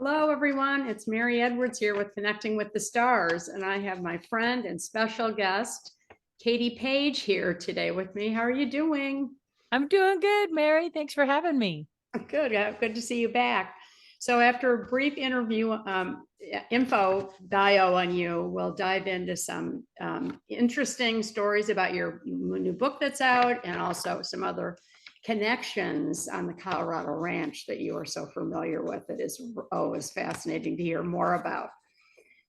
Hello, everyone. It's Mary Edwards here with Connecting with the Stars, and I have my friend and special guest, Katie Page, here today with me. How are you doing? I'm doing good, Mary. Thanks for having me. Good. Good to see you back. So after a brief interview, info bio on you, we'll dive into some interesting stories about your new book that's out and also some other connections on the Colorado ranch that you are so familiar with. It is always fascinating to hear more about.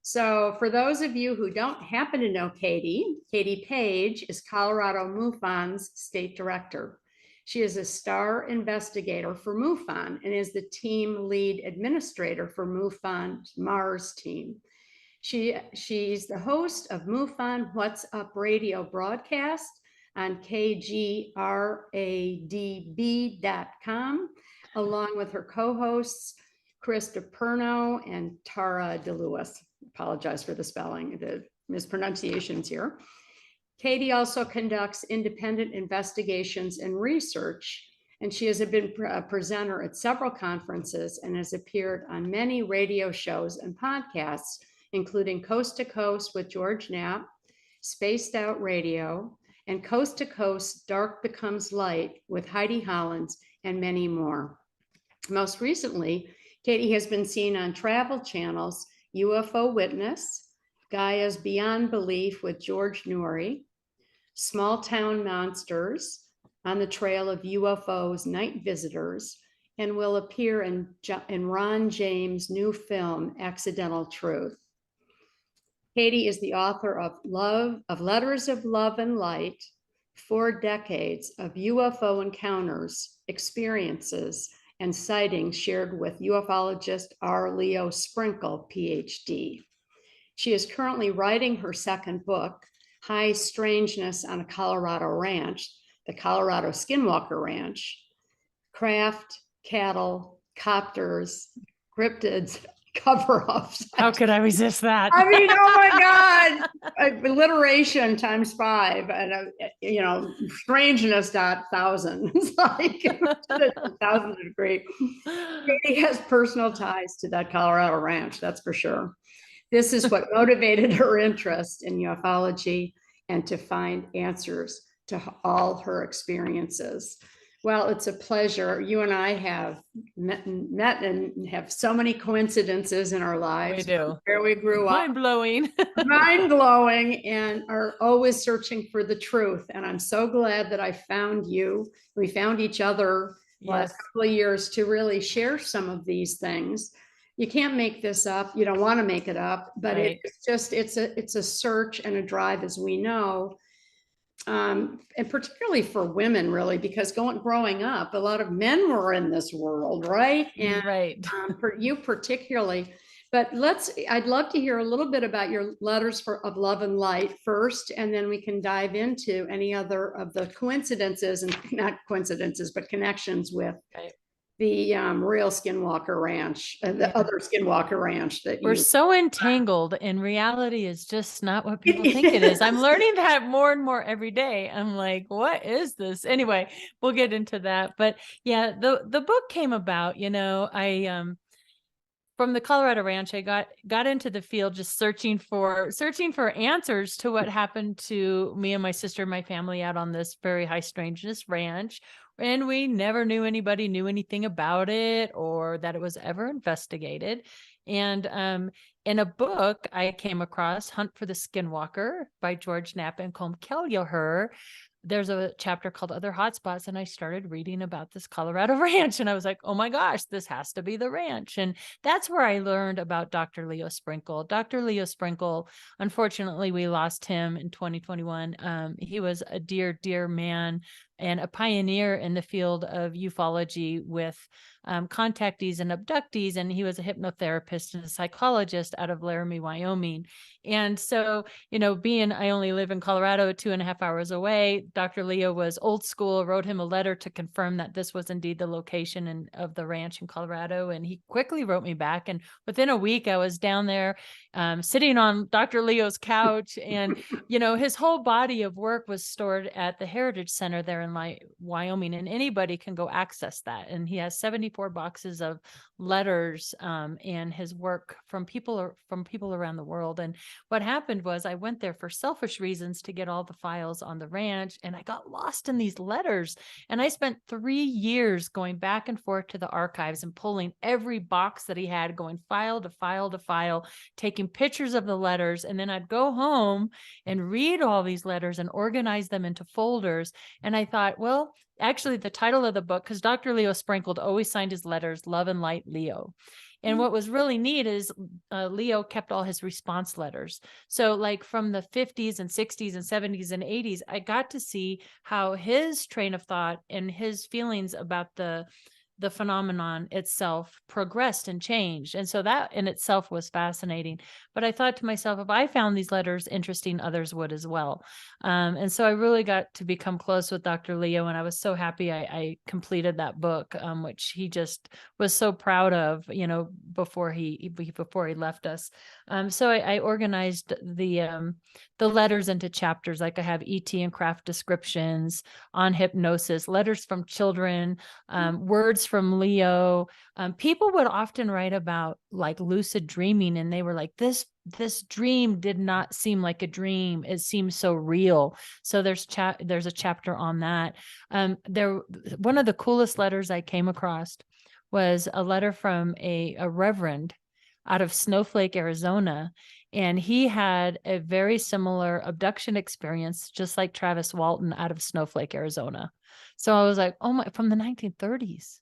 So for those of you who don't happen to know Katie, Katie Page is Colorado MUFON's state director. She is a star investigator for MUFON and is the team lead administrator for MUFON's Mars team. She's the host of MUFON What's Up radio broadcast on kgradb.com, along with her co-hosts, Chris DePerno and Tara DeLewis. Apologize for the spelling, the mispronunciations here. Katie also conducts independent investigations and research, and she has been a presenter at several conferences and has appeared on many radio shows and podcasts, including Coast to Coast with George Knapp, Spaced Out Radio, and Coast to Coast Dark Becomes Light with Heidi Hollins, and many more. Most recently, Katie has been seen on travel channels UFO Witness, Gaia's Beyond Belief with George Noory, Small Town Monsters, On the Trail of UFOs, Night Visitors, and will appear in Ron James' new film, Accidental Truth. Katie is the author of Letters of Love and Light, 4 decades of UFO encounters, experiences, and sightings shared with ufologist R. Leo Sprinkle, PhD. She is currently writing her second book, High-Strangeness on a Colorado Ranch, the Colorado Skinwalker Ranch, Craft, Cattle, Copters, Cryptids, Cover-Ups. How could I resist that? I mean, oh my God, alliteration times 5, and strangeness.1000. It's like 1,000 degree. Katie has personal ties to that Colorado ranch, that's for sure. This is what motivated her interest in ufology and to find answers to all her experiences. Well, it's a pleasure. You and I have met and have so many coincidences in our lives. We do. Where we grew up. Mind-blowing. Mind-blowing, and are always searching for the truth. And I'm so glad that I found you. We found each other last couple of years to really share some of these things. You can't make this up. You don't want to make it up, but right. it's a search and a drive, as we know. And particularly for women, really, because growing up, a lot of men were in this world, right? And right. For you particularly. But I'd love to hear a little bit about your letters of love and light first, and then we can dive into any other of the coincidences, and not coincidences, but connections with the real Skinwalker Ranch and the other Skinwalker Ranch that we're so entangled, and reality is just not what people think it is. I'm learning that more and more every day. I'm like, what is this? Anyway, we'll get into that. But yeah, the book came about, I from the Colorado Ranch, I got into the field just searching for answers to what happened to me and my sister and my family out on this very high strangeness ranch. And we never knew anybody knew anything about it or that it was ever investigated. And in a book I came across, Hunt for the Skinwalker by George Knapp and Colm Kelleher, there's a chapter called Other Hotspots, and I started reading about this Colorado ranch, and I was like, oh my gosh, this has to be the ranch. And that's where I learned about Dr. Leo Sprinkle. Dr. Leo Sprinkle, unfortunately, we lost him in 2021. He was a dear, dear man and a pioneer in the field of ufology with contactees and abductees. And he was a hypnotherapist and a psychologist out of Laramie, Wyoming. And so, I only live in Colorado, 2.5 hours away. Dr. Leo was old school, wrote him a letter to confirm that this was indeed the location of the ranch in Colorado. And he quickly wrote me back. And within a week, I was down there sitting on Dr. Leo's couch. And, his whole body of work was stored at the Heritage Center there in Wyoming. And anybody can go access that. And he has 74 boxes of letters and his work from people around the world. And what happened was I went there for selfish reasons to get all the files on the ranch, and I got lost in these letters. And I spent 3 years going back and forth to the archives and pulling every box that he had, going file to file to file, taking pictures of the letters. And then I'd go home and read all these letters and organize them into folders. And I thought, well, actually the title of the book, because Dr. Leo Sprinkled always signed his letters, Love and Light, Leo. And what was really neat is Leo kept all his response letters. So like from the 50s and 60s and 70s and 80s, I got to see how his train of thought and his feelings about the phenomenon itself progressed and changed. And so that in itself was fascinating. But I thought to myself, if I found these letters interesting, others would as well. And so I really got to become close with Dr. Leo, and I was so happy I completed that book, which he just was so proud of, before he left us. So I organized the letters into chapters. Like I have ET and craft descriptions, on hypnosis, letters from children, words from Leo. People would often write about like lucid dreaming, and they were like, this dream did not seem like a dream. It seems so real. So there's a chapter on that. One of the coolest letters I came across was a letter from a reverend out of Snowflake, Arizona. And he had a very similar abduction experience, just like Travis Walton out of Snowflake, Arizona. So I was like, oh my, from the 1930s.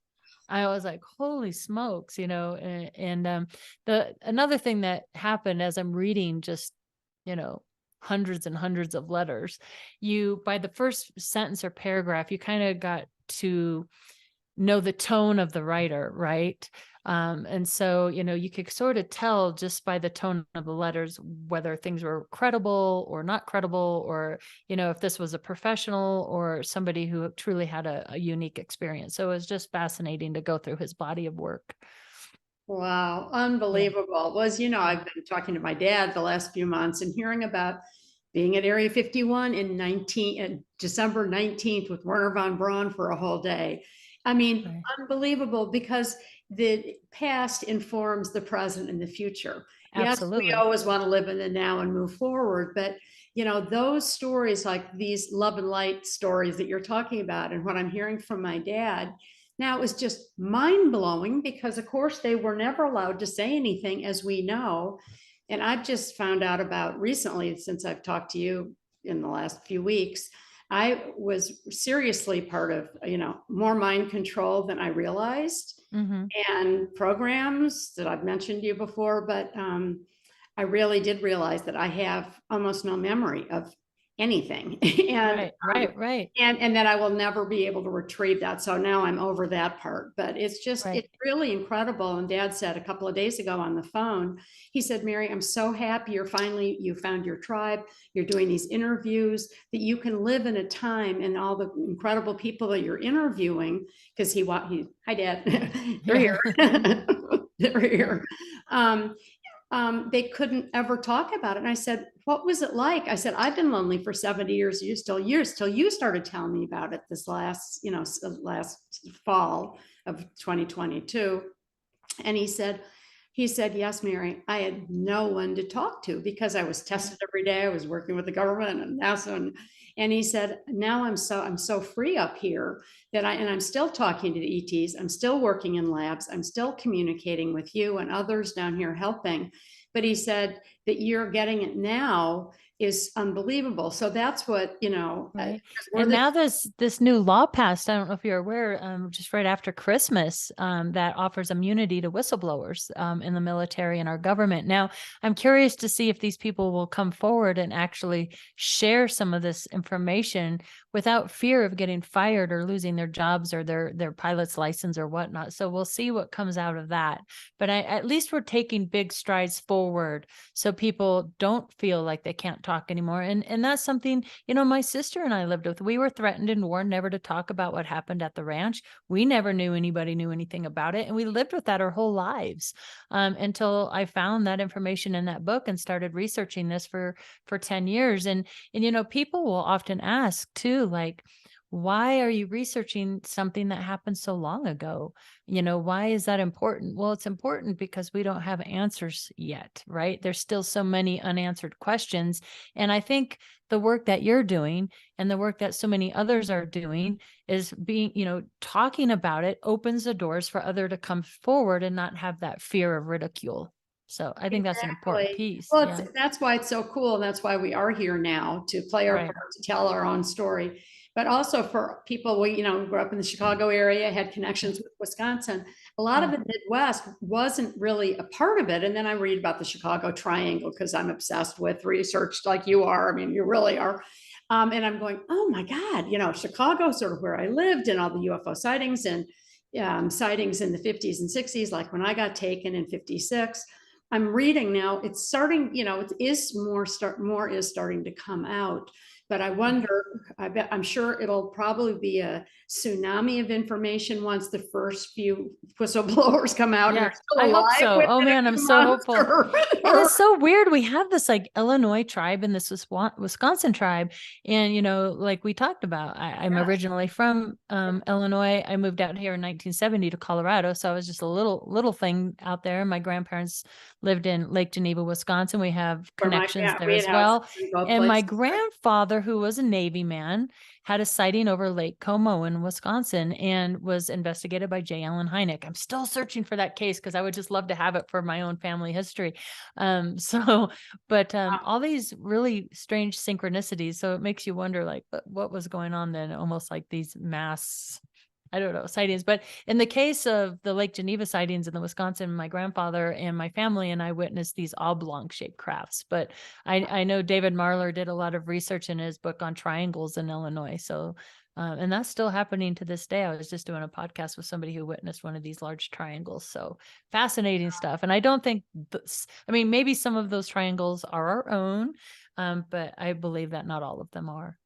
I was like, holy smokes, and another thing that happened as I'm reading just, hundreds and hundreds of letters, by the first sentence or paragraph, you kind of got to know the tone of the writer, right? And so, you could sort of tell just by the tone of the letters whether things were credible or not credible, or, if this was a professional or somebody who truly had a unique experience. So it was just fascinating to go through his body of work. Wow, unbelievable. Yeah. I've been talking to my dad the last few months and hearing about being at Area 51 in December 19th with Werner von Braun for a whole day. I mean, right. Unbelievable, because the past informs the present and the future. Absolutely. Yes, we always want to live in the now and move forward, but those stories, like these love and light stories that you're talking about, and what I'm hearing from my dad now is just mind-blowing, because of course they were never allowed to say anything, as we know. And I've just found out about recently, since I've talked to you in the last few weeks, I was seriously part of, more mind control than I realized, and programs that I've mentioned to you before. But I really did realize that I have almost no memory of anything. And right. And that I will never be able to retrieve that. So now I'm over that part, but it's just, It's really incredible. And Dad said a couple of days ago on the phone, he said, Mary, I'm so happy you found your tribe. You're doing these interviews, that you can live in a time, and all the incredible people that you're interviewing, because hi Dad, they're here. They're here. They couldn't ever talk about it. And I said, what was it like? I said, I've been lonely for 70 years, till you started telling me about it this last fall of 2022. And he said, yes, Mary, I had no one to talk to, because I was tested every day. I was working with the government and NASA. And he said, now I'm so free up here that I'm still talking to the ETs. I'm still working in labs. I'm still communicating with you and others down here helping. But he said that you're getting it now, is unbelievable. So that's what, Right. 'cause we're And the now this new law passed, I don't know if you're aware, just right after Christmas, that offers immunity to whistleblowers in the military and our government. Now, I'm curious to see if these people will come forward and actually share some of this information without fear of getting fired or losing their jobs or their pilot's license or whatnot. So we'll see what comes out of that. But at least we're taking big strides forward so people don't feel like they can't talk anymore. And that's something, my sister and I lived with. We were threatened and warned never to talk about what happened at the ranch. We never knew anybody knew anything about it. And we lived with that our whole lives until I found that information in that book and started researching this for 10 years. And people will often ask too, like, why are you researching something that happened so long ago? Why is that important? Well, it's important because we don't have answers yet, right? There's still so many unanswered questions. And I think the work that you're doing and the work that so many others are doing is talking about it opens the doors for other to come forward and not have that fear of ridicule. So I think that's an important Exactly. piece. Well, Yeah. that's why it's so cool. And that's why we are here now to play our Right. part, to tell our own story. But also for people, we grew up in the Chicago area, had connections with Wisconsin. A lot of Yeah. the Midwest wasn't really a part of it. And then I read about the Chicago Triangle because I'm obsessed with research like you are. I mean, you really are. And I'm going, oh my God, Chicago, sort of where I lived, and all the UFO sightings and sightings in the 50s and 60s, like when I got taken in 56. I'm reading now, it's starting, it is more is starting to come out. But I wonder, I'm sure it'll probably be a tsunami of information once the first few whistleblowers come out and Yeah, are still I hope alive so. with Oh it man, a I'm few so months hopeful. And it's so weird. We have this like Illinois tribe and this Wisconsin tribe. And, like we talked about, I'm originally from Illinois. I moved out here in 1970 to Colorado. So I was just a little thing out there. My grandparents lived in Lake Geneva, Wisconsin. We have connections there we had as well. houses in both And my places. grandfather, who was a Navy man, had a sighting over Lake Como in Wisconsin and was investigated by J. Allen Hynek. I'm still searching for that case because I would just love to have it for my own family history. But all these really strange synchronicities. So it makes you wonder, like, what was going on then? Almost like these mass, I don't know, sightings. But in the case of the Lake Geneva sightings in the Wisconsin, my grandfather and my family and I witnessed these oblong shaped crafts. But I know David Marler did a lot of research in his book on triangles in Illinois. So, and that's still happening to this day. I was just doing a podcast with somebody who witnessed one of these large triangles. So fascinating stuff. And I don't think maybe some of those triangles are our own, but I believe that not all of them are.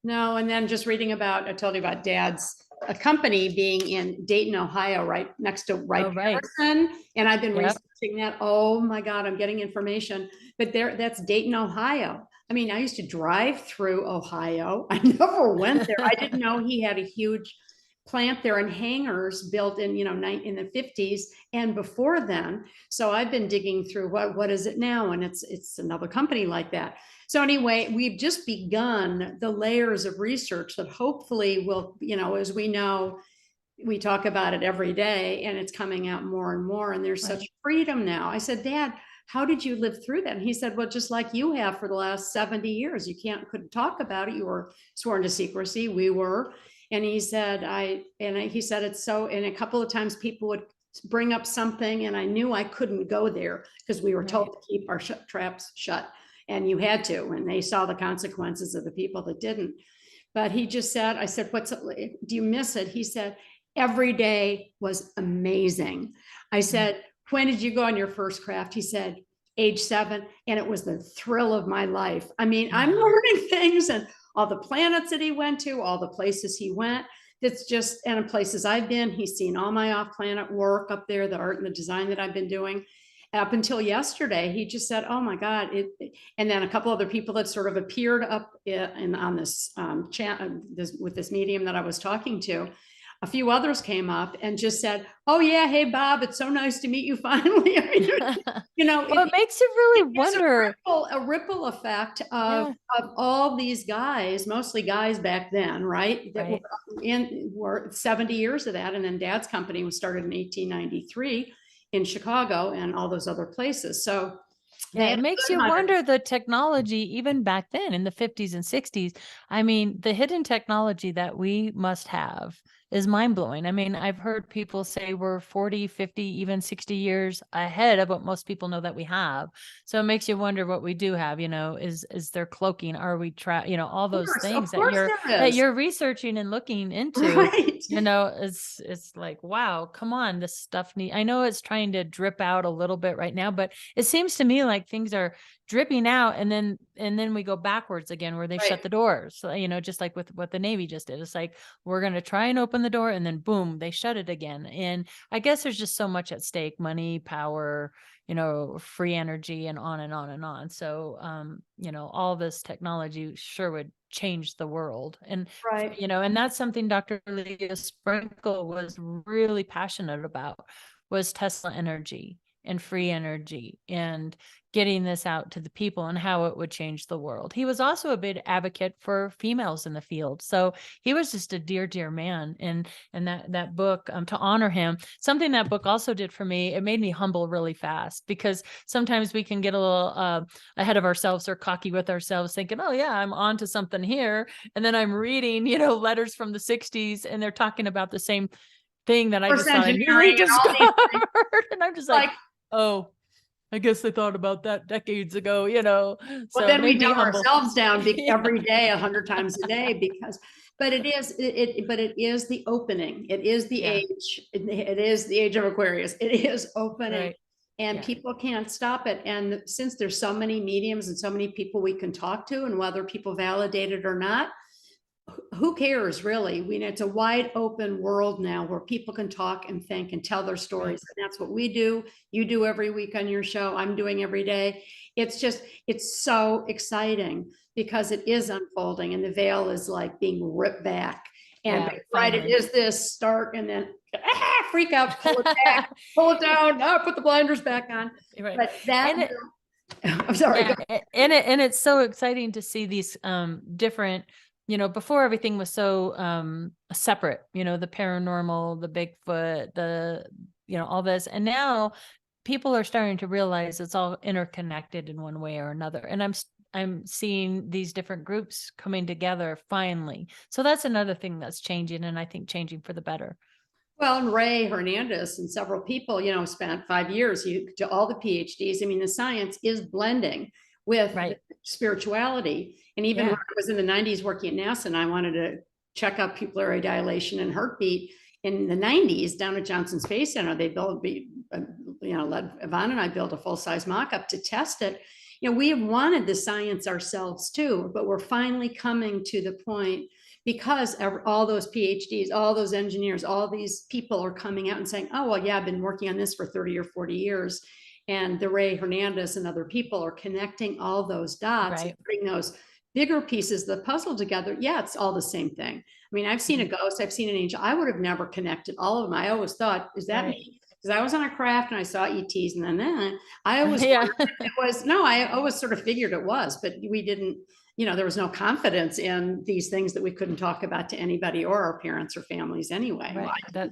No, and then just reading about, I told you about Dad's a company being in Dayton, Ohio, right next to Oh, right. Patterson. And I've been Yep. researching that. Oh my God, I'm getting information. But that's Dayton, Ohio. I mean, I used to drive through Ohio. I never went there. I didn't know he had a huge plant there and hangars built in, in the 50s and before then. So I've been digging through what is it now? And it's another company like that. So anyway, we've just begun the layers of research that hopefully will, as we know, we talk about it every day and it's coming out more and more. And there's such freedom now. I said, Dad, how did you live through that? And he said, well, just like you have for the last 70 years, you couldn't talk about it. You were sworn to secrecy. We were. And he said, he said, it's so, and a couple of times people would bring up something and I knew I couldn't go there because we were told to keep our traps shut. And you had to, and they saw the consequences of the people that didn't. But he just said, I said, do you miss it? He said, every day was amazing. I said, when did you go on your first craft? He said, age 7. And it was the thrill of my life. I mean, I'm learning things and all the planets that he went to, all the places he went. It's just, and the places I've been, he's seen all my off-planet work up there, the art and the design that I've been doing. Up until yesterday, he just said, oh my God. And then a couple other people that sort of appeared up on this channel, with this medium that I was talking to, a few others came up and just said, oh yeah, hey Bob, it's so nice to meet you finally. I mean, Well, it makes you really wonder. A ripple effect of all these guys, mostly guys back then, right? That were 70 years of that. And then Dad's company was started in 1893 in Chicago and all those other places. So They Yeah, had it a makes good you 100. wonder the technology, even back then in the 50s and 60s. I mean, the hidden technology that we must have is mind blowing. I mean, I've heard people say we're 40, 50, even 60 years ahead of what most people know that we have. So it makes you wonder what we do have, is there cloaking? Are we all those things Of course there that is. you're researching and looking into, Right. it's like, wow, come on, this stuff I know it's trying to drip out a little bit right now, but it seems to me like things are dripping out and then we go backwards again where they Right. shut the doors. So, just like with what the Navy just did. It's like, we're going to try and open the door and then boom, they shut it again. And I guess there's just so much at stake: money, power, free energy, and on and on and on. So, all this technology sure would change the world. And, Right. and that's something Dr. Leah Sprinkle was really passionate about, was Tesla energy and free energy and getting this out to the people and how it would change the world. He was also a big advocate for females in the field. So he was just a dear, dear man. And that book, to honor him, something that book also did for me, it made me humble really fast, because sometimes we can get a little ahead of ourselves or cocky with ourselves, thinking, oh yeah, I'm on to something here. And then I'm reading, letters from the 60s and they're talking about the same thing that I Reverse just thought I newly engineering and all these things. discovered. And I'm just like, oh, I guess they thought about that decades ago, well, so then it we made me dumb humble. ourselves down Yeah. every day, 100 times a day, but it is the opening. It is the Yeah. age. It is the age of Aquarius. It is opening. Right. And Yeah. people can't stop it. And since there's so many mediums and so many people we can talk to, and whether people validate it or not, who cares really? I mean, it's a wide open world now where people can talk and think and tell their stories. Right. And that's what we do. You do every week on your show. I'm doing every day. It's so exciting because it is unfolding and the veil is like being ripped back. And Yeah, right, it finally. is this start and then freak out, pull it back, pull it down, now put the blinders back on. Right. But that, And I'm sorry. yeah, and it's so exciting to see these different, before everything was so separate, the paranormal, the Bigfoot, the all this, and now people are starting to realize it's all interconnected in one way or another. And I'm seeing these different groups coming together finally. So that's another thing that's changing, and I think changing for the better. Well, and Ray Hernandez and several people, spent 5 years to all the PhDs. I mean, the science is blending with Right. spirituality. And even when I was in the 90s working at NASA and I wanted to check out pupillary dilation and heartbeat in the 90s down at Johnson Space Center, they built, led Yvonne and I built a full-size mock-up to test it. We have wanted the science ourselves too, but we're finally coming to the point because all those PhDs, all those engineers, all these people are coming out and saying, oh, well, yeah, I've been working on this for 30 or 40 years. And the Ray Hernandez and other people are connecting all those dots, Right. and putting those bigger pieces of the puzzle together. Yeah, it's all the same thing. I mean, I've seen a ghost, I've seen an angel. I would have never connected all of them. I always thought, is that me? Because I was on a craft and I saw ETs, and then I always Yeah. it was, no, I always sort of figured it was, but we didn't, there was no confidence in these things that we couldn't talk about to anybody or our parents or families anyway. Right. Well,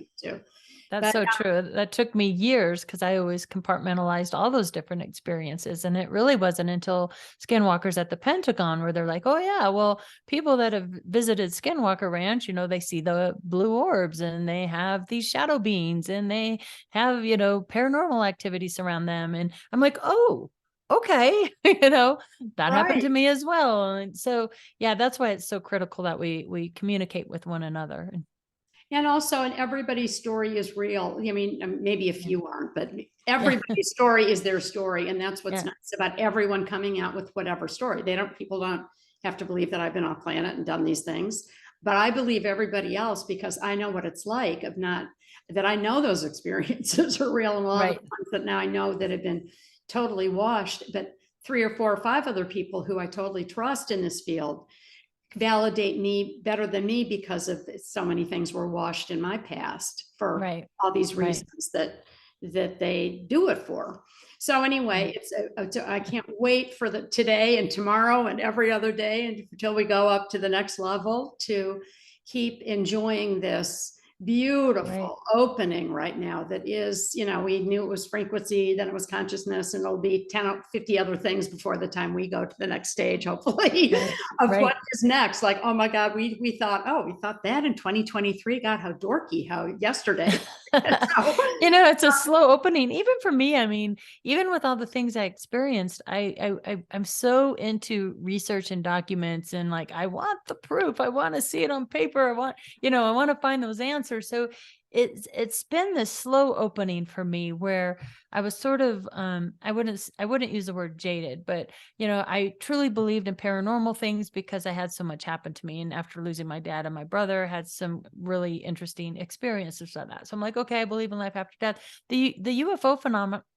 That's so true. That took me years because I always compartmentalized all those different experiences. And it really wasn't until Skinwalkers at the Pentagon where they're like, oh, yeah, well, people that have visited Skinwalker Ranch, they see the blue orbs and they have these shadow beings and they have, paranormal activities around them. And I'm like, oh, okay, that happened to me as well. And so, yeah, that's why it's so critical that we communicate with one another. And also, and everybody's story is real. I mean, maybe a few aren't, but everybody's story is their story. And that's what's nice about everyone coming out with whatever story. People don't have to believe that I've been off planet and done these things, but I believe everybody else because I know what it's like that I know those experiences are real. And a lot of the ones that now I know that have been totally washed, but 3 or 4 or 5 other people who I totally trust in this field validate me better than me because of so many things were washed in my past for all these reasons that they do it for. So anyway, I can't wait for today and tomorrow and every other day until we go up to the next level to keep enjoying this beautiful opening right now that is, we knew it was frequency, then it was consciousness, and it'll be 10 or 50 other things before the time we go to the next stage, hopefully, of what is next. Like, oh my God, we thought that in 2023. God, how dorky, how yesterday. It's a slow opening, even for me. I mean, even with all the things I experienced, I'm so into research and documents, and like, I want the proof. I want to see it on paper. I want to find those answers. So it's been this slow opening for me, where I was sort of I wouldn't use the word jaded, but I truly believed in paranormal things because I had so much happen to me, and after losing my dad and my brother, had some really interesting experiences of that. So I'm like, okay, I believe in life after death. The UFO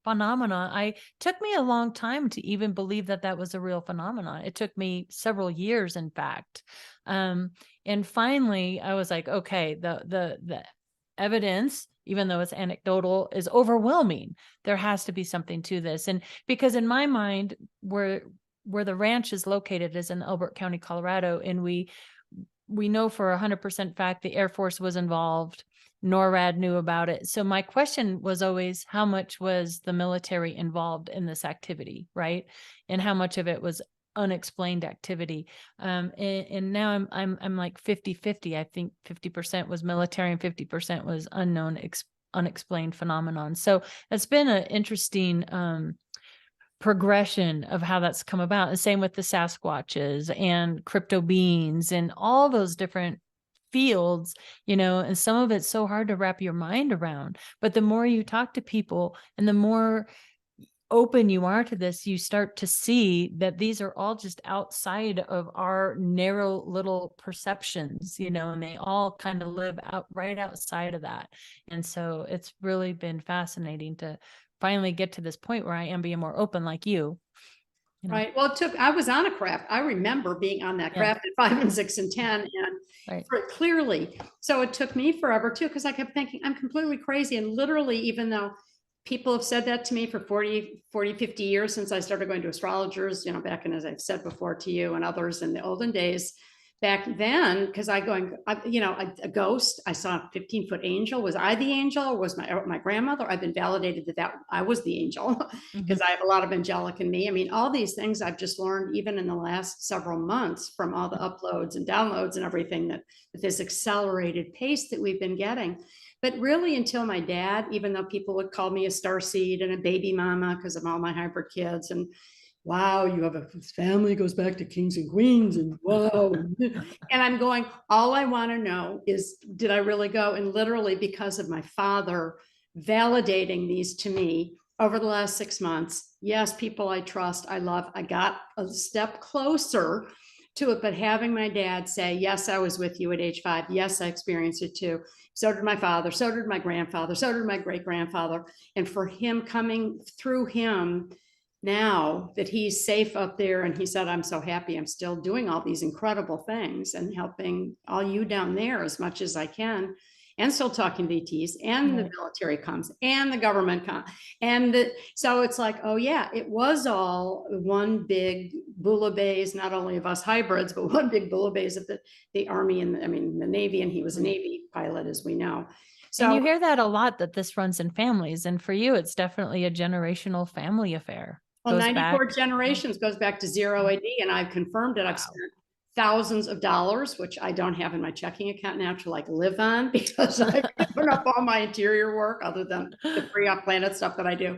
phenomena, I took me a long time to even believe that was a real phenomenon. It took me several years, in fact, and finally I was like, okay, the evidence, even though it's anecdotal, is overwhelming. There has to be something to this. And because in my mind, where the ranch is located is in Elbert County, Colorado, and we know for 100% fact the Air Force was involved. NORAD knew about it. So my question was always, how much was the military involved in this activity, right? And how much of it was unexplained activity. And now I'm like 50-50. I think 50% was military and 50% was unexplained phenomenon. So it's been an interesting progression of how that's come about. And same with the Sasquatches and crypto beings and all those different fields, and some of it's so hard to wrap your mind around. But the more you talk to people and the more open you are to this, you start to see that these are all just outside of our narrow little perceptions, and they all kind of live right outside of that. And so it's really been fascinating to finally get to this point where I am being more open, like you. Right. Well, I was on a craft. I remember being on that craft at 5 and 6 and 10, and clearly. So it took me forever too, because I kept thinking I'm completely crazy. And literally, even though people have said that to me for 40, 50 years since I started going to astrologers, back in, as I've said before to you and others in the olden days, back then, because a ghost, I saw a 15-foot angel. Was I the angel, or was my grandmother? I've been validated that I was the angel, because I have a lot of angelic in me. I mean, all these things I've just learned even in the last several months from all the uploads and downloads and everything, that this accelerated pace that we've been getting. But really, until my dad, even though people would call me a starseed and a baby mama because of all my hybrid kids, and wow, you have a family goes back to kings and queens, and wow. And I'm going, all I want to know is, did I really go? And literally, because of my father validating these to me over the last 6 months, yes, people I trust, I love, I got a step closer to it. But having my dad say, yes, I was with you at age 5. Yes, I experienced it too. So did my father. So did my grandfather. So did my great grandfather. And for him, coming through him, now that he's safe up there, and he said, I'm so happy I'm still doing all these incredible things and helping all you down there as much as I can, and still talking to ETs, and the military comes, and the government comes, so it's like, oh yeah, it was all one big bouillabaisse, not only of us hybrids, but one big bouillabaisse of the Army and the Navy, and he was a Navy pilot, as we know. So, and you hear that a lot, that this runs in families, and for you, it's definitely a generational family affair. Well, 94 generations, goes back to 0 AD, and I've confirmed it. I've spent thousands of dollars, which I don't have in my checking account now to live on, because I've given up all my interior work other than the free off planet stuff that I do.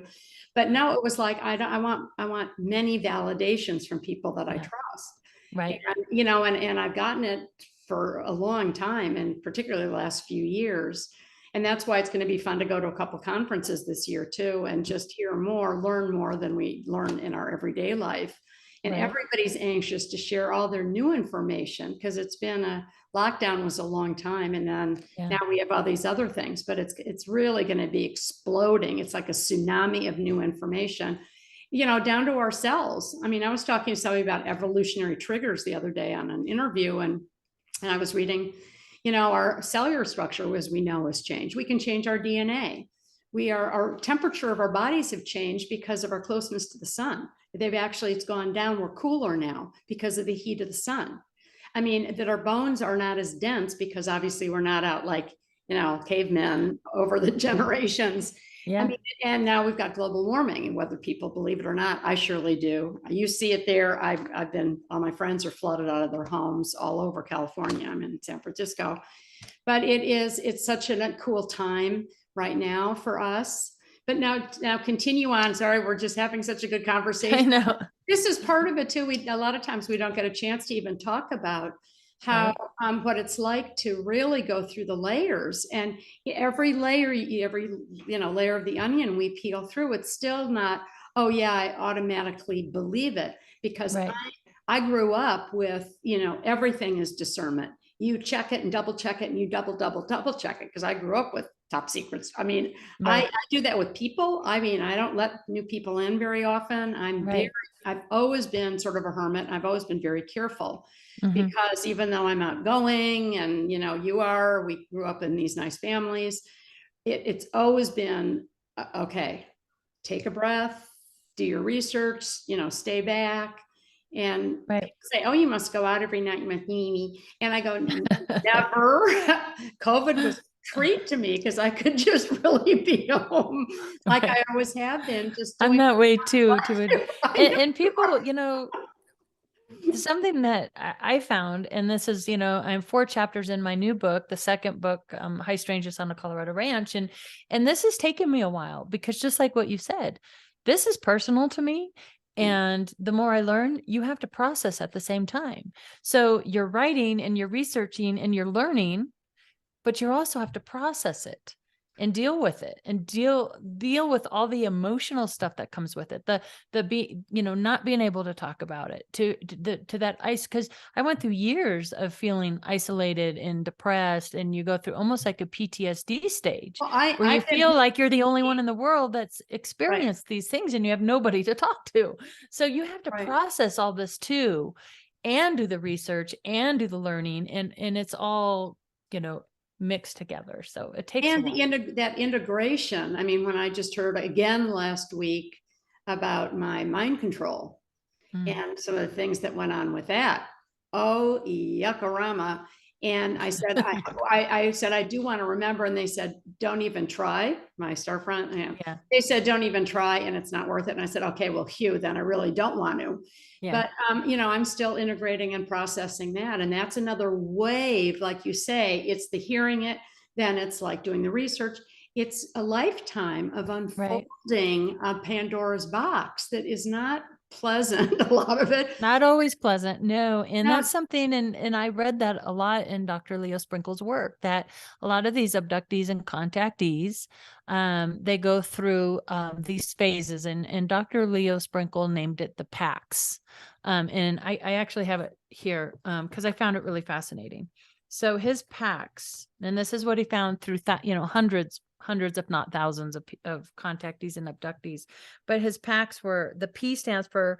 But no, it was like, I want many validations from people that I trust. Right. And I've gotten it for a long time, and particularly the last few years. And that's why it's going to be fun to go to a couple conferences this year too, and just hear more, learn more than we learn in our everyday life. And everybody's anxious to share all their new information, because it's been lockdown was a long time. And then now we have all these other things, but it's really going to be exploding. It's like a tsunami of new information, down to ourselves. I mean, I was talking to somebody about evolutionary triggers the other day on an interview, and I was reading, our cellular structure, as we know, has changed. We can change our DNA. Our temperature of our bodies have changed because of our closeness to the sun. It's gone down. We're cooler now because of the heat of the sun. I mean, that our bones are not as dense because obviously we're not out like cavemen over the generations. Yeah. I mean, and now we've got global warming, and whether people believe it or not, I surely do. You see it there. I've been, all my friends are flooded out of their homes all over California. I'm in San Francisco, but it's such a cool time right now for us. But now continue on. Sorry, we're just having such a good conversation. I know. This is part of it too. A lot of times we don't get a chance to even talk about how what it's like to really go through the layers, and every layer layer of the onion we peel through, it's still not, oh yeah, I automatically believe it, because I grew up with, everything is discernment. You check it and double check it, and you double check it, because I grew up with top secrets. I mean, I do that with people. I mean, I don't let new people in very often. I've always been sort of a hermit. I've always been very careful, because even though I'm outgoing, and we grew up in these nice families, it's always been, okay, take a breath, do your research, stay back. And say, oh, you must go out every night, you must me. And I go, never. COVID was a treat to me, because I could just really be home like I always have been. Just I'm that way too. And people, something that I found, and this is, I'm 4 chapters in my new book, the second book, High-Strangeness on the Colorado Ranch. And this has taken me a while, because just like what you said, this is personal to me. And the more I learn, you have to process at the same time. So you're writing and you're researching and you're learning, but you also have to process it and deal with it, and deal with all the emotional stuff that comes with it. Not being able to talk about it, to that ice, because I went through years of feeling isolated and depressed, and you go through almost like a PTSD stage, where you feel like you're the only one in the world that's experienced these things, and you have nobody to talk to. So you have to process all this too, and do the research and do the learning, and it's all, mixed together. So it takes, and that integration. I mean, when I just heard again last week about my mind control and some of the things that went on with that, oh yuckarama. And I said, I said, I do want to remember. And they said, don't even try. My Starfront. They said, don't even try, and it's not worth it. And I said, okay, well, phew, then I really don't want to. But, I'm still integrating and processing that. And that's another wave. Like you say, it's the hearing it, then it's like doing the research. It's a lifetime of unfolding a Pandora's box that is not pleasant. A lot of it not always pleasant. No. And that's something, and I read that a lot in Dr. Leo Sprinkle's work, that a lot of these abductees and contactees, they go through these phases, and Dr. Leo Sprinkle named it the packs. And I actually have it here because I found it really fascinating. So his packs, and this is what he found through hundreds, if not thousands of contactees and abductees. But his packs were, the P stands for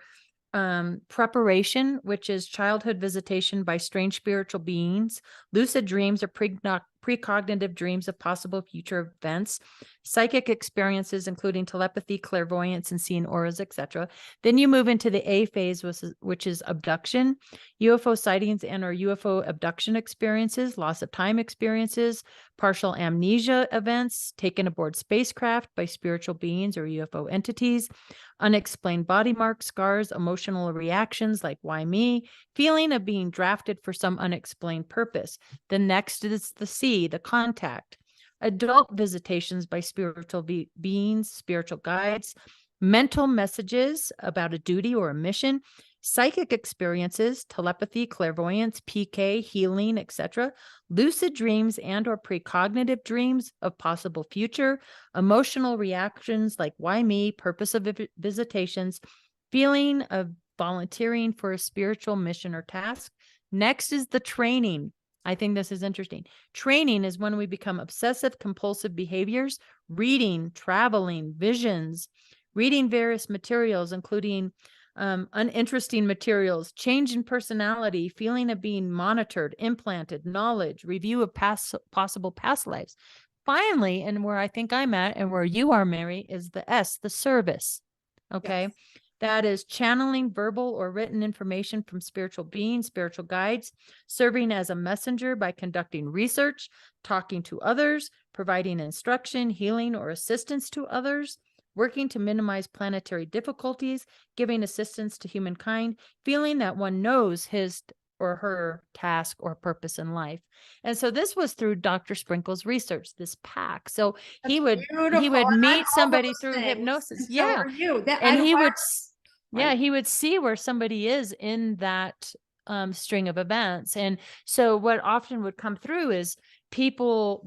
preparation, which is childhood visitation by strange spiritual beings, lucid dreams or precognitive dreams of possible future events, psychic experiences, including telepathy, clairvoyance, and seeing auras, etc. Then you move into the A phase, which is abduction, UFO sightings and or UFO abduction experiences, loss of time experiences, partial amnesia events, taken aboard spacecraft by spiritual beings or UFO entities, unexplained body marks, scars, emotional reactions like why me, feeling of being drafted for some unexplained purpose. The next is the C, the contact, adult visitations by spiritual beings, spiritual guides, mental messages about a duty or a mission, psychic experiences, telepathy, clairvoyance, PK, healing, etc., lucid dreams and or precognitive dreams of possible future, emotional reactions like why me, purpose of visitations, feeling of volunteering for a spiritual mission or task. Next is the training. I think this is interesting. Training is when we become obsessive compulsive behaviors, reading, traveling, visions, reading various materials, including uninteresting materials, change in personality, feeling of being monitored, implanted, knowledge, review of possible past lives. Finally, and where I think I'm at and where you are, Mary, is the S, the service. Okay. Yes. That is channeling verbal or written information from spiritual beings, spiritual guides, serving as a messenger by conducting research, talking to others, providing instruction, healing, or assistance to others, working to minimize planetary difficulties, giving assistance to humankind, feeling that one knows his or her task or purpose in life. And so this was through Dr. Sprinkle's research, this pack. So he would Beautiful. And I'm meet all somebody those through things, hypnosis. and so Yeah. are you. That And he would right. he would see where somebody is in that string of events. And so what often would come through is people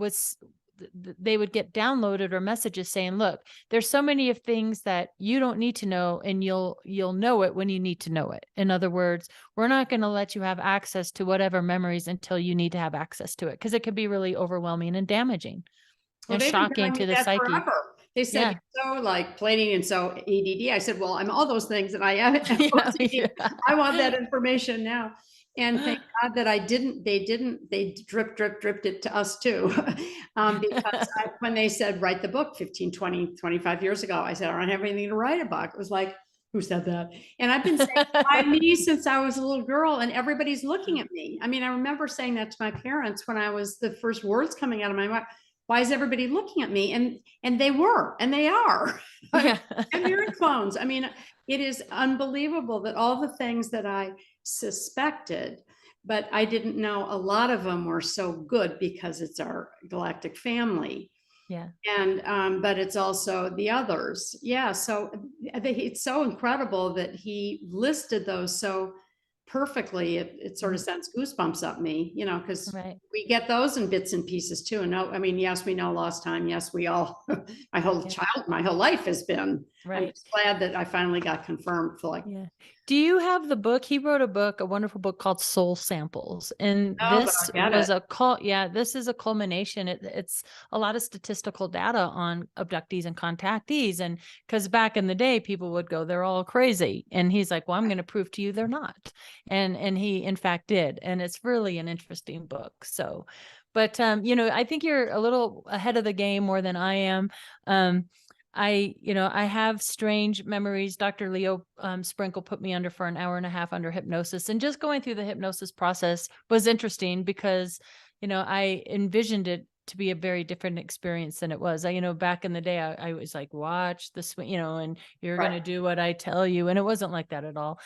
they would get downloaded or messages saying, look, there's so many of things that you don't need to know, and you'll know it when you need to know it. In other words, we're not going to let you have access to whatever memories until you need to have access to it, because it could be really overwhelming and damaging and They've been shocking telling to me the that psyche. forever. They said, Yeah. you're so like plating and so ADD. I said, well, I'm all those things, and I am. Yeah. I want that information now. And thank God that they dripped it to us too. Because when they said, write the book 15, 20, 25 years ago, I said, I don't have anything to write about. It was like, who said that? And I've been saying why me since I was a little girl, and everybody's looking at me. I mean, I remember saying that to my parents when I was the first words coming out of my mouth. Why is everybody looking at me? And they were, and they are. Yeah. And they're clones. I mean, it is unbelievable that all the things that I suspected, but I didn't know a lot of them were so good because it's our galactic family. Yeah. And but it's also the others. Yeah. So it's so incredible that he listed those so perfectly. It sort of sends goosebumps up me, because Right. we get those in bits and pieces too. And no, I mean, yes, we know lost time. Yes, we all, my whole life has been. I'm Right. just glad that I finally got confirmed for like, Yeah. Do you have the book? He wrote a wonderful book called Soul Samples. And oh, but this I get was it. this is a culmination. It's a lot of statistical data on abductees and contactees. And because back in the day, people would go, they're all crazy. And he's like, well, I'm going to prove to you they're not. And he in fact did. And it's really an interesting book. So, but I think you're a little ahead of the game more than I am. I have strange memories. Dr. Leo Sprinkle put me under for an hour and a half under hypnosis, and just going through the hypnosis process was interesting because, I envisioned it to be a very different experience than it was. Back in the day, I was like, watch the swing, and you're going to do what I tell you. And it wasn't like that at all.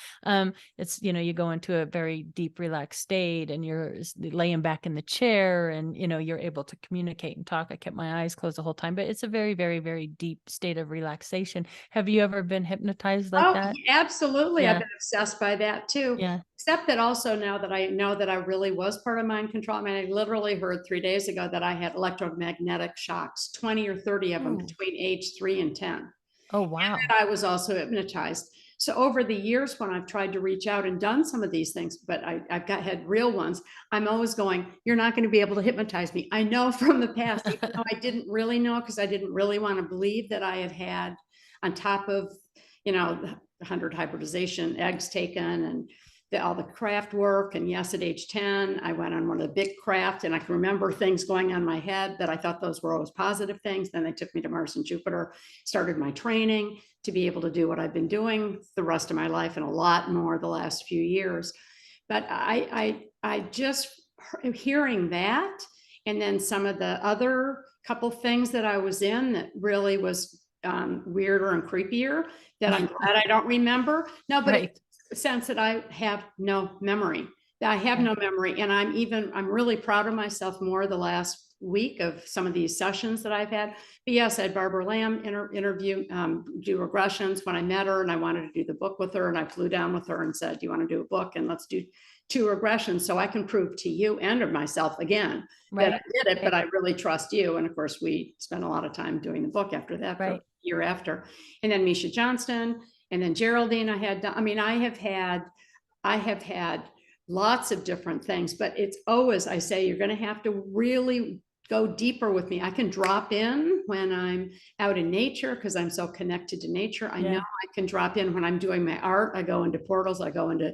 It's, you go into a very deep, relaxed state, and you're laying back in the chair, and, you're able to communicate and talk. I kept my eyes closed the whole time, but it's a very, very, very deep state of relaxation. Have you ever been hypnotized like that? Absolutely. Yeah. I've been obsessed by that too. Yeah. Except that also now that I know that I really was part of mind control. I mean, I literally heard 3 days ago that I had electromagnetic shocks, 20 or 30 of them between age 3 and 10. Oh, wow. And I was also hypnotized. So over the years, when I've tried to reach out and done some of these things, but I've had real ones, I'm always going, you're not going to be able to hypnotize me. I know from the past, even though I didn't really know, because I didn't really want to believe that I had on top of, 100 hybridization eggs taken and all the craft work. And yes, at age 10, I went on one of the big craft, and I can remember things going on in my head that I thought those were always positive things. Then they took me to Mars and Jupiter, started my training to be able to do what I've been doing the rest of my life and a lot more the last few years. But I just hearing that, and then some of the other couple things that I was in that really was weirder and creepier that I'm glad I don't remember. No, but right. Sense that I have no memory. I have no memory. And I'm really proud of myself more the last week of some of these sessions that I've had. But yes, I had Barbara Lamb interview, do regressions when I met her, and I wanted to do the book with her. And I flew down with her and said, do you want to do a book? And let's do 2 regressions so I can prove to you and of myself again that I did it, but I really trust you. And of course, we spent a lot of time doing the book after that, for a year after. And then Misha Johnston, and then Geraldine, I have had lots of different things, but it's always, I say, you're going to have to really go deeper with me. I can drop in when I'm out in nature because I'm so connected to nature. I know I can drop in when I'm doing my art. I go into portals. I go into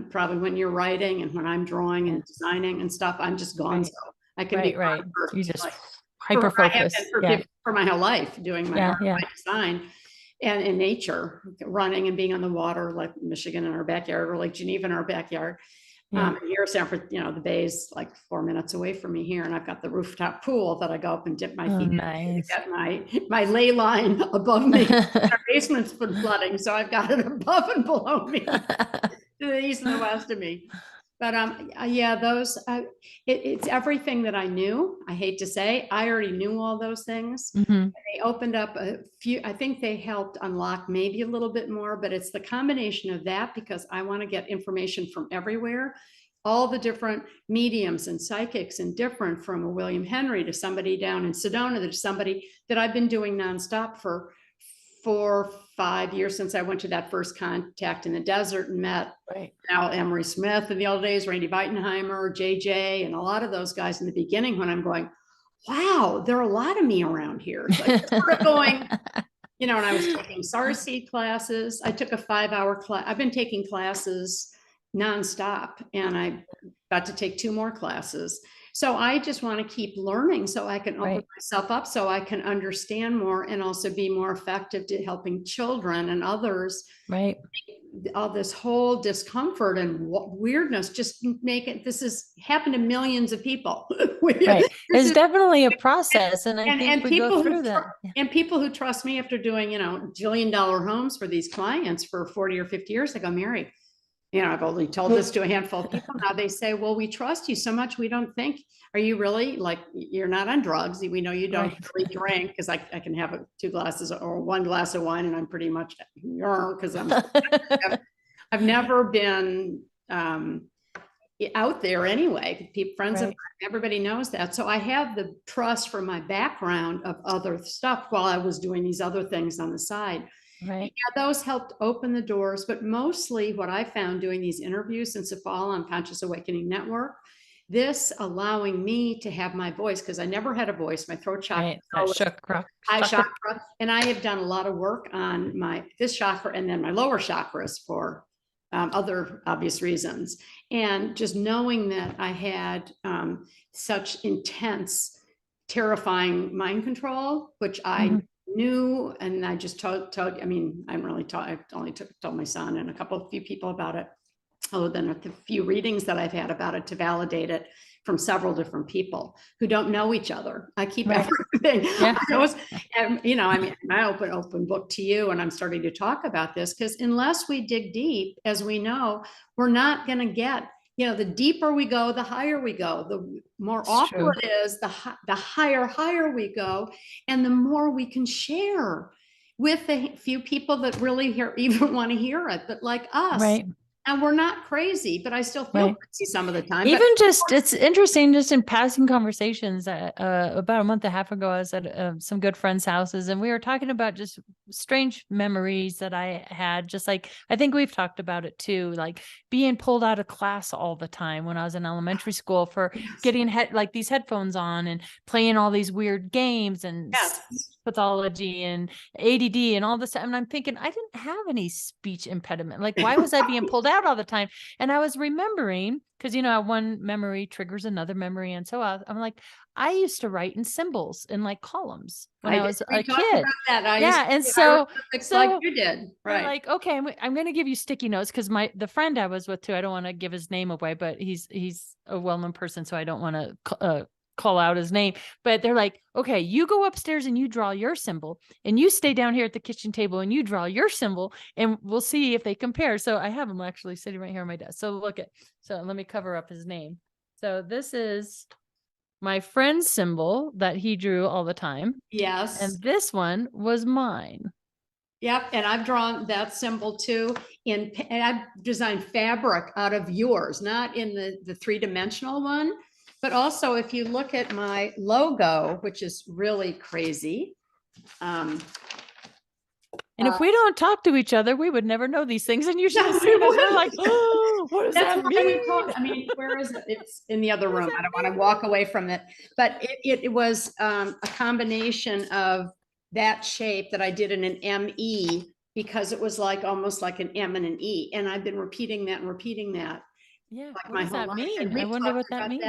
probably when you're writing and when I'm drawing and designing and stuff, I'm just gone. So I can be right. You just like, hyper focus for my whole life doing my art, my design. and in nature, running and being on the water, like Michigan in our backyard, or like Geneva in our backyard. Here, the bay is like 4 minutes away from me here, and I've got the rooftop pool that I go up and dip my feet in to get my ley line above me. Our basement's been flooding, so I've got it above and below me, to the east and the west of me. But it's everything that I knew. I hate to say, I already knew all those things. They opened up a few. I think they helped unlock maybe a little bit more, but it's the combination of that, because I want to get information from everywhere, all the different mediums and psychics, and different, from a William Henry to somebody down in Sedona, to somebody that I've been doing nonstop for 4 or 5 years, since I went to that first contact in the desert and met Al Emery Smith in the old days, Randy Weitenheimer, JJ, and a lot of those guys in the beginning, when I'm going, wow, there are a lot of me around here. So I started going, and I was taking Sarsi classes. I took a 5-hour class. I've been taking classes nonstop, and I got to take 2 more classes. So I just want to keep learning, so I can open myself up, so I can understand more, and also be more effective to helping children and others. All this whole discomfort and weirdness, just make it. This has happened to millions of people. It's definitely a process, and I think we go through that. And people who trust me after doing, $1 billion homes for these clients for 40 or 50 years, they go, Mary, I've only told this to a handful of people. Now they say, well, we trust you so much, we don't think, are you really, like, you're not on drugs? We know you don't really drink, because I can have 2 glasses or 1 glass of wine, and I'm pretty much, because I've never been out there anyway. Friends of mine, everybody knows that. So I have the trust for my background of other stuff while I was doing these other things on the side. Yeah, those helped open the doors, but mostly what I found doing these interviews since the fall on Conscious Awakening Network, this allowing me to have my voice, because I never had a voice. My throat chakra, high chakra, and I have done a lot of work on this chakra and then my lower chakras for other obvious reasons. And just knowing that I had such intense, terrifying mind control, which I knew, and I just told, I mean, I'm really I've only told my son and a few people about it, other than a few readings that I've had about it, to validate it from several different people who don't know each other. I keep everything. I open book to you, and I'm starting to talk about this, because unless we dig deep, as we know, we're not going to get, the deeper we go, the higher we go, the more awful it is, the higher we go, and the more we can share with the few people that really even want to hear it, but like us. And we're not crazy, but I still feel crazy some of the time. It's interesting, just in passing conversations. About a month and a half ago, I was at some good friends' houses, and we were talking about just strange memories that I had. Just like, I think we've talked about it too, like being pulled out of class all the time when I was in elementary school for getting these headphones on and playing all these weird games and pathology and ADD and all this. And I'm thinking, I didn't have any speech impediment. Like, why was I being pulled out all the time? And I was remembering, because one memory triggers another memory, and so I'm like, I used to write in symbols in like columns when I was a kid. And so like you did, right? Like, okay, I'm going to give you sticky notes, because the friend I was with too, I don't want to give his name away, but he's a well-known person, so I don't want to call out his name, but they're like, okay, you go upstairs and you draw your symbol, and you stay down here at the kitchen table and you draw your symbol, and we'll see if they compare. So I have them actually sitting right here on my desk. So let me cover up his name. So this is my friend's symbol that he drew all the time. Yes. And this one was mine. Yep. And I've drawn that symbol too. And I've designed fabric out of yours, not in the 3-dimensional one. But also, if you look at my logo, which is really crazy. And if we don't talk to each other, we would never know these things. And usually people are like, oh, what does that mean? Where is it? It's in the other room. I don't want to walk away from it. But it was a combination of that shape that I did in an ME, because it was almost like an M and an E. And I've been repeating that. Yeah. Like what does that mean? I wonder what that means.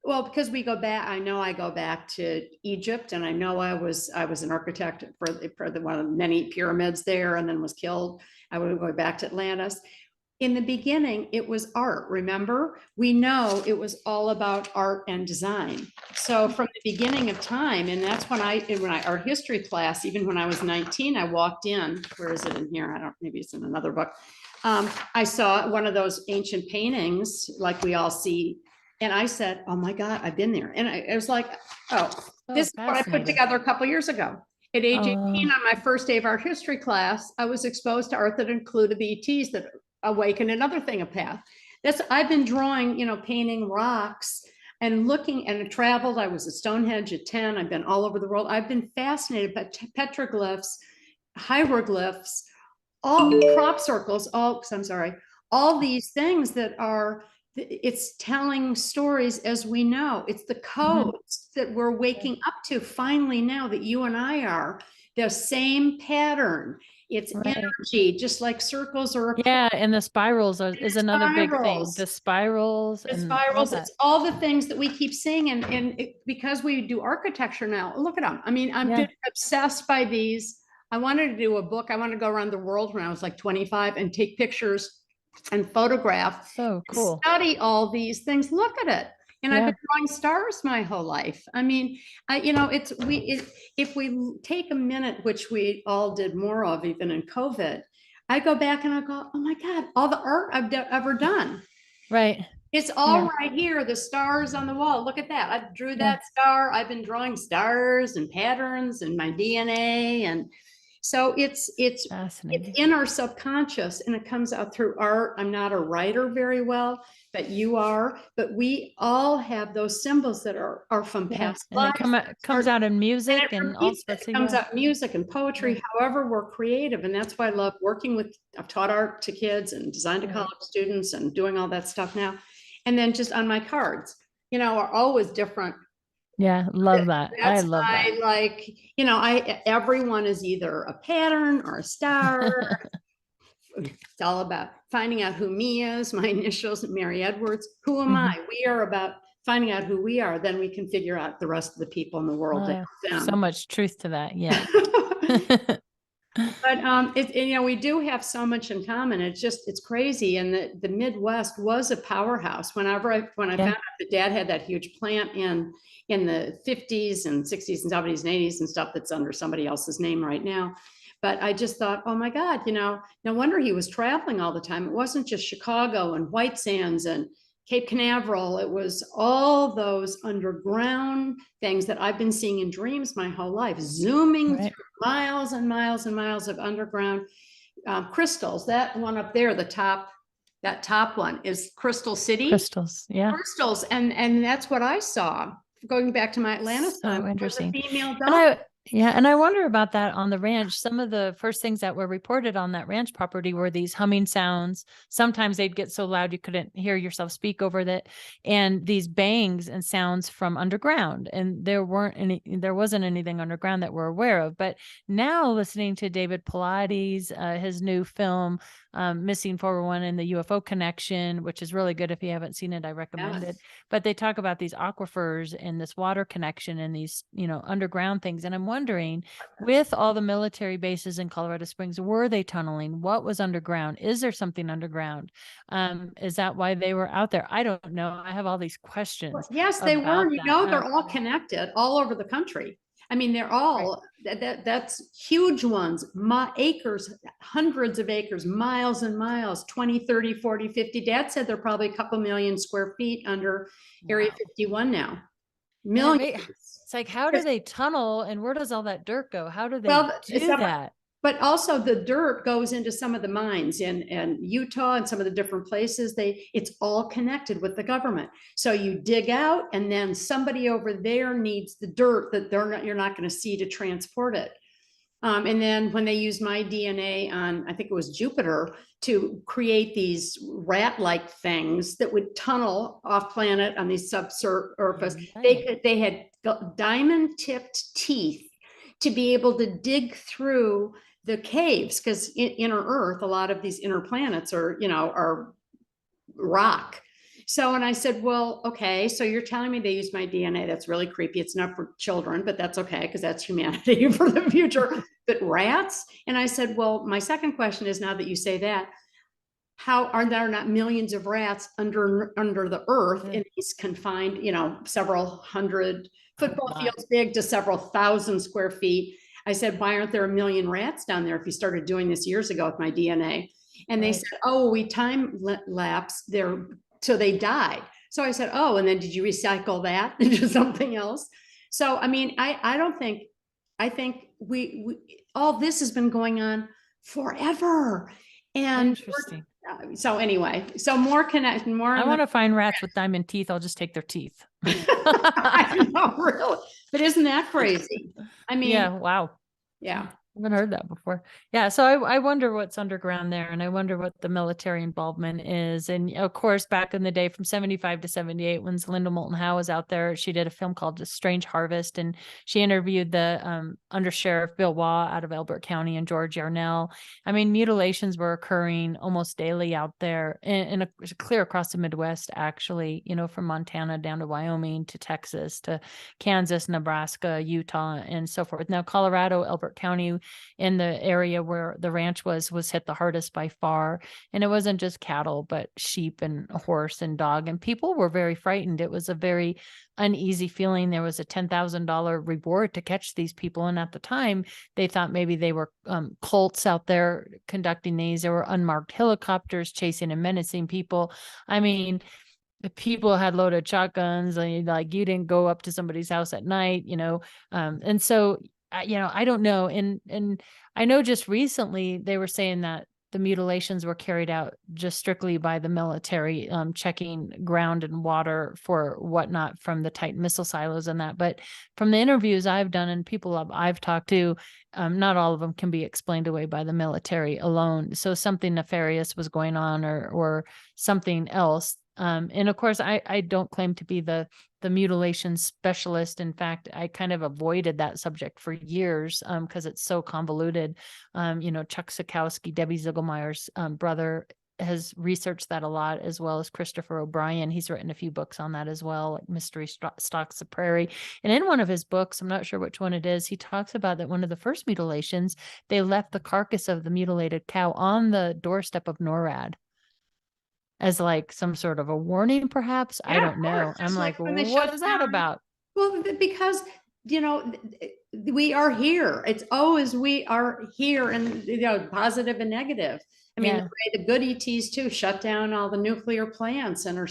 Well, because we go back, I know I go back to Egypt, and I know I was an architect for one of the many pyramids there, and then was killed. I would go back to Atlantis. In the beginning, it was art. Remember, we know it was all about art and design. So from the beginning of time, and that's when art history class, even when I was 19, I walked in. Where is it in here? I don't. Maybe it's in another book. I saw one of those ancient paintings, like we all see. And I said, "Oh my God, I've been there." And I was like, "Oh, this is what I put together a couple years ago." At age 18, on my first day of art history class, I was exposed to art that included the ETs that awakened another thing of path. I've been drawing, painting rocks and looking, and traveled. I was at Stonehenge at 10. I've been all over the world. I've been fascinated by petroglyphs, hieroglyphs, all crop circles, all these things that are, it's telling stories as we know. It's the codes that we're waking up to finally now that you and I are. The same pattern. It's energy, just like circles are. Yeah, and the spirals is another big thing. The spirals, it's all the things that we keep seeing, and because we do architecture now, look at them. I mean, I'm just obsessed by these. I wanted to do a book. I wanted to go around the world when I was like 25 and take pictures and photograph. So cool. Study all these things. Look at it. And I've been drawing stars my whole life. I mean, if we take a minute, which we all did more of, even in COVID, I go back and I go, oh my God, all the art I've ever done. Right. It's all right here. The stars on the wall. Look at that. I drew that star. I've been drawing stars and patterns in my DNA. And so it's in our subconscious, and it comes out through art. I'm not a writer very well, but you are. But we all have those symbols that are from past lives. It comes out in music and all sorts of. It comes out in music and poetry, however we're creative. And that's why I love working with, I've taught art to kids and design to college students and doing all that stuff now. And then just on my cards, are always different. Yeah, love that. I love that. Like, everyone is either a pattern or a star. It's all about finding out who me is, my initials, Mary Edwards. Who am I? We are about finding out who we are. Then we can figure out the rest of the people in the world. So much truth to that. Yeah. But we do have so much in common. It's crazy. And the Midwest was a powerhouse. When I found out that Dad had that huge plant in the 50s and 60s and 70s and 80s and stuff that's under somebody else's name right now. But I just thought, oh my God, no wonder he was traveling all the time. It wasn't just Chicago and White Sands and Cape Canaveral. It was all those underground things that I've been seeing in dreams my whole life, zooming through miles and miles and miles of underground crystals. That one up there, that top one is Crystal City. Crystals, yeah. Crystals, and that's what I saw. Going back to my Atlanta time. So interesting. Female dog. And I wonder about that on the ranch. Some of the first things that were reported on that ranch property were these humming sounds. Sometimes they'd get so loud you couldn't hear yourself speak over that, and these bangs and sounds from underground. And there wasn't anything underground that we're aware of. But now, listening to David Pilates, his new film, Missing 401 and the UFO Connection, which is really good. If you haven't seen it, I recommend it. But they talk about these aquifers and this water connection and these, underground things. And I'm wondering, with all the military bases in Colorado Springs, were they tunneling? What was underground? Is there something underground? Is that why they were out there? I don't know. I have all these questions. Yes, they were. They're all connected all over the country. I mean, they're all, that's huge ones, acres, hundreds of acres, miles and miles, 20, 30, 40, 50. Dad said they're probably a couple million square feet under Area 51 now. Millions. It's like, how do they tunnel, and where does all that dirt go? How do they do that? But also the dirt goes into some of the mines in Utah and some of the different places. It's all connected with the government. So you dig out, and then somebody over there needs the dirt that you're not going to see to transport it. And then when they used my DNA on, I think it was Jupiter, to create these rat-like things that would tunnel off planet on these subsurface, they had diamond-tipped teeth to be able to dig through the caves, because inner Earth, a lot of these inner planets are rock. So, and I said, well, okay, so you're telling me they use my DNA. That's really creepy. It's not for children, but that's okay, because that's humanity for the future. But rats? And I said, well, my second question is, now that you say that, how are there not millions of rats under the earth in these confined, several hundred football fields big to several thousand square feet? I said, why aren't there a million rats down there if you started doing this years ago with my DNA? And they said, oh, we time lapse there, so they died. So I said, oh, and then did you recycle that into something else? So, I mean, I think we all this has been going on forever. And Interesting. so anyway, so more connect, more. I want to find rats with diamond teeth. I'll just take their teeth. I know, really. But isn't that crazy? I mean, yeah, wow. Yeah. I haven't heard that before. Yeah. So I wonder what's underground there, and I wonder what the military involvement is. And of course, back in the day from 75 to 78, when Linda Moulton Howe was out there, she did a film called The Strange Harvest, and she interviewed the Undersheriff Bill Waugh out of Elbert County and George Yarnell. I mean, mutilations were occurring almost daily out there, and clear across the Midwest, actually, from Montana down to Wyoming to Texas to Kansas, Nebraska, Utah, and so forth. Now, Colorado, Elbert County, in the area where the ranch was hit the hardest by far. And it wasn't just cattle, but sheep and horse and dog. And people were very frightened. It was a very uneasy feeling. There was a $10,000 reward to catch these people. And at the time, they thought maybe they were cults out there conducting these. There were unmarked helicopters chasing and menacing people. I mean, people had loaded shotguns, and like, you didn't go up to somebody's house at night, and so I don't know. And I know just recently they were saying that the mutilations were carried out just strictly by the military, checking ground and water for whatnot from the Titan missile silos and that. But from the interviews I've done and people I've talked to, not all of them can be explained away by the military alone. So something nefarious was going on, or something else. And of course, I don't claim to be the mutilation specialist. In fact, I kind of avoided that subject for years because it's so convoluted. Chuck Sikowski, Debbie Ziegelmeyer's brother, has researched that a lot, as well as Christopher O'Brien. He's written a few books on that as well, like Mystery Stalks the Prairie. And in one of his books, I'm not sure which one it is, he talks about that one of the first mutilations, they left the carcass of the mutilated cow on the doorstep of NORAD as like some sort of a warning, perhaps. I don't know. I'm like, what is that about? Well, because we are here. It's always we are here, and positive and negative. I mean, the way the good ETs too shut down all the nuclear plants and are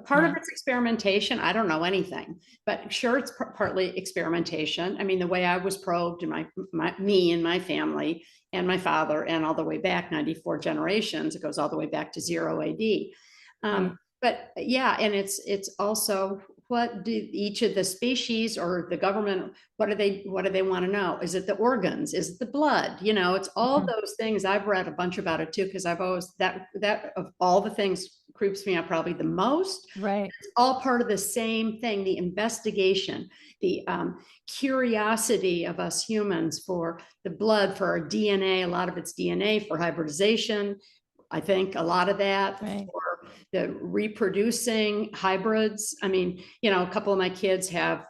part of it's experimentation. I don't know anything, but sure, it's partly experimentation. I mean, the way I was probed, and me and my family and my father, and all the way back 94 generations, it goes all the way back to 0 AD. But yeah, and it's also, what do each of the species or the government, what do they want to know? Is it the organs? Is it the blood? It's all those things. I've read a bunch about it too, because I've always, that of all the things creeps me out probably the most. Right. It's all part of the same thing, the investigation, the curiosity of us humans for the blood, for our DNA, a lot of it's DNA, for hybridization. I think a lot of that for the reproducing hybrids. I mean, a couple of my kids have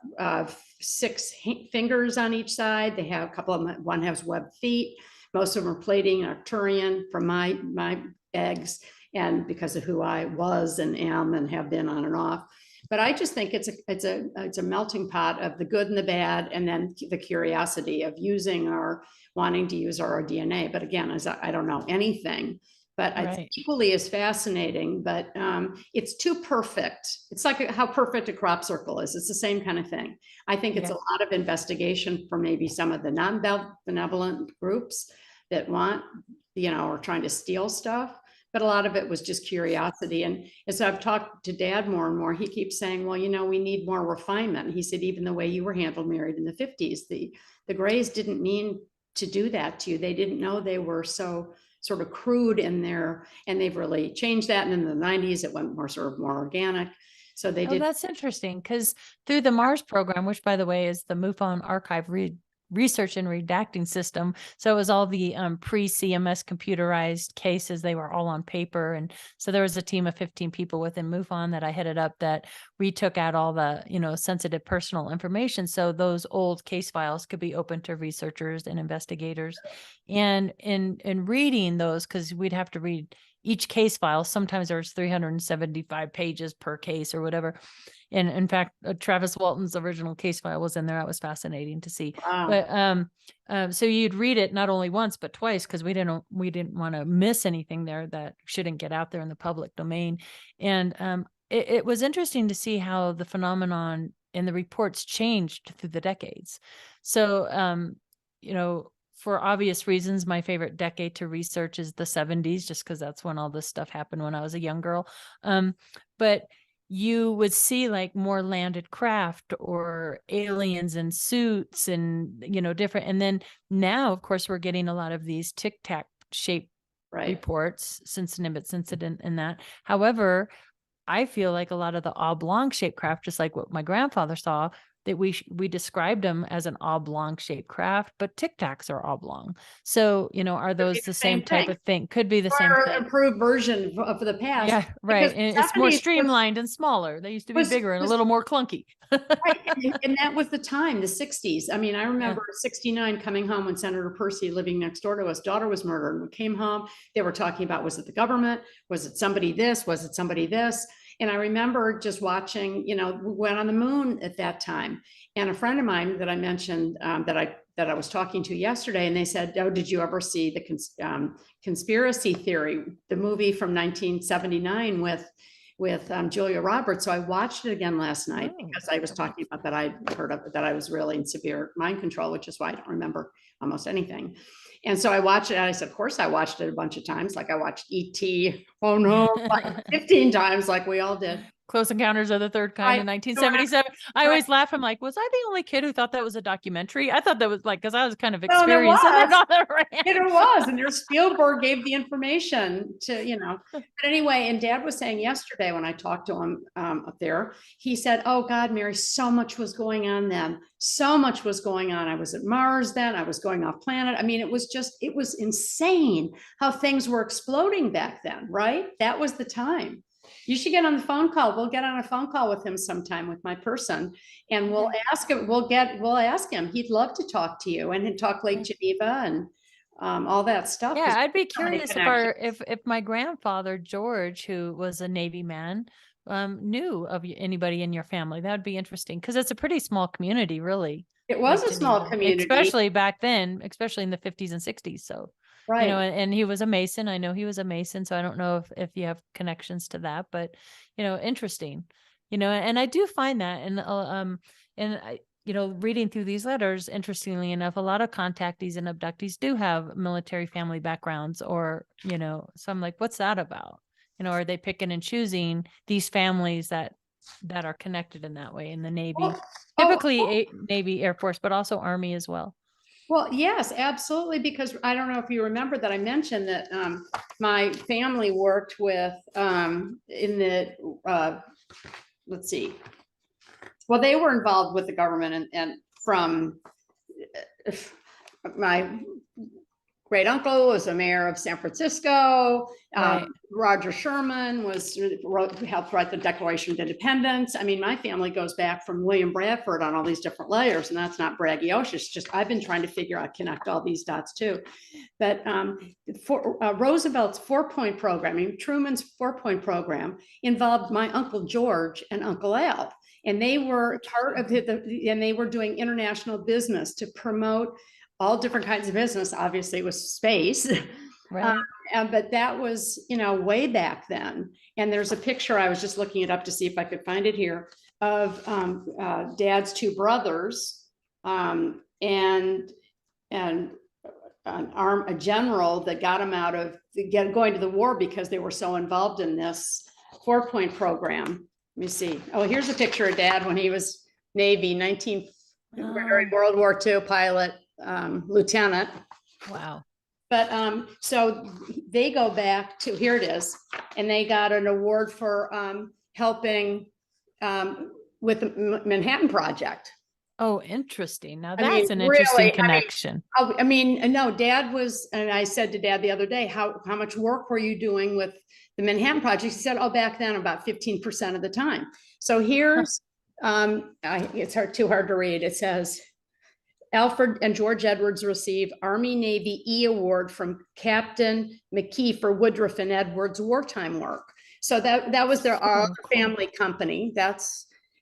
6 fingers on each side. They have a couple of them, one has webbed feet. Most of them are plating Arcturian from my eggs, and because of who I was and am and have been on and off. But I just think it's a melting pot of the good and the bad, and then the curiosity of wanting to use our DNA. But again, as I don't know anything, but it's equally as fascinating, but it's too perfect. It's like how perfect a crop circle is. It's the same kind of thing. I think it's a lot of investigation for maybe some of the non-benevolent groups that want, are trying to steal stuff. But a lot of it was just curiosity. And as I've talked to Dad more and more, he keeps saying, well, we need more refinement. He said, even the way you were handled married in the 50s, the Greys didn't mean to do that to you. They didn't know they were so sort of crude in there, and they've really changed that. And in the 90s, it went more organic. So they did. That's interesting, because through the Mars program, which by the way is the MUFON archive, read research and redacting system. So it was all the pre-CMS computerized cases. They were all on paper. And so there was a team of 15 people within MUFON that I headed up that we took out all the, sensitive personal information. So those old case files could be open to researchers and investigators. And in reading those, because we'd have to read each case file, sometimes there's 375 pages per case or whatever. And in fact, Travis Walton's original case file was in there. That was fascinating to see. Wow. But so you'd read it not only once but twice, because we didn't want to miss anything there that shouldn't get out there in the public domain. And it was interesting to see how the phenomenon and the reports changed through the decades. So for obvious reasons, my favorite decade to research is the 70s, just because that's when all this stuff happened when I was a young girl. But you would see like more landed craft or aliens in suits and, different. And then now, of course, we're getting a lot of these Tic Tac shaped reports since the Nimitz incident and that. However, I feel like a lot of the oblong shaped craft, just like what my grandfather saw, that we described them as an oblong shaped craft, but Tic Tacs are oblong. So, are those the same type of thing? Could be the same thing. Improved version of the past. Yeah, right. And it's more streamlined and smaller. They used to be bigger and a little more clunky. Right. And that was the time, the 60s. I mean, I remember 69 coming home when Senator Percy, living next door to us, daughter was murdered. And we came home, they were talking about, was it the government? Was it somebody this? Was it somebody this? And I remember just watching, we went on the moon at that time. And a friend of mine that I mentioned that I was talking to yesterday, and they said, oh, did you ever see the Conspiracy Theory, the movie from 1979 with Julia Roberts? So I watched it again last night because I was talking about that. I heard of it, that I was really in severe mind control, which is why I don't remember almost anything. And so I watched it, and I said, of course, I watched it a bunch of times. Like I watched E.T. Oh no, like 15 times, like we all did. Close Encounters of the Third Kind in 1977. I always laugh. I'm like, was I the only kid who thought that was a documentary? I thought that was like, because I was kind of experienced. It was. And there's Spielberg gave the information to, But anyway, and Dad was saying yesterday when I talked to him up there, he said, oh God, Mary, so much was going on then. So much was going on. I was at Mars then. I was going off planet. I mean, it was insane how things were exploding back then, right? That was the time. You should get on the phone call. We'll get on a phone call with him sometime, with my person, and we'll ask him. We'll ask him. He'd love to talk to you, and he'd talk Lake Geneva and all that stuff. Yeah, I'd be curious if my grandfather George, who was a Navy man, knew of anybody in your family. That would be interesting, because it's a pretty small community, really. It was a small community, especially back then, especially in the 50s and 60s. So. Right. And he was a Mason. I know he was a Mason. So I don't know if you have connections to that, but, interesting, and I do find that. And reading through these letters, interestingly enough, a lot of contactees and abductees do have military family backgrounds so I'm like, what's that about? Are they picking and choosing these families that are connected in that way in the Navy, typically Navy, Air Force, but also Army as well? Well, yes, absolutely. Because I don't know if you remember that I mentioned that my family worked with let's see. Well, they were involved with the government and from my great uncle was a mayor of San Francisco. Right. Roger Sherman helped write the Declaration of Independence. I mean, my family goes back from William Bradford on all these different layers, and that's not braggadocious. Just I've been trying to figure out, connect all these dots too. But Roosevelt's 4-point program, I mean, Truman's 4-point program involved my Uncle George and Uncle Al. And they were part of and they were doing international business to promote all different kinds of business. Obviously it was space, right? But that was, way back then. And there's a picture, I was just looking it up to see if I could find it here, of Dad's 2 brothers and a general that got him out of going to the war because they were so involved in this 4-point program. Let me see. Oh, here's a picture of Dad when he was Navy, World War II pilot. Lieutenant. Wow. But so they go back to, here it is, and they got an award for helping with the Manhattan Project. Oh, interesting. Now I mean, that's an interesting really, connection. no, Dad was, and I said to Dad the other day, how much work were you doing with the Manhattan Project? He said, oh, back then about 15% of the time. So here's, it's too hard to read. It says, Alfred and George Edwards receive Army Navy E Award from Captain McKee for Woodruff and Edwards wartime work. So that was their Cool. family company.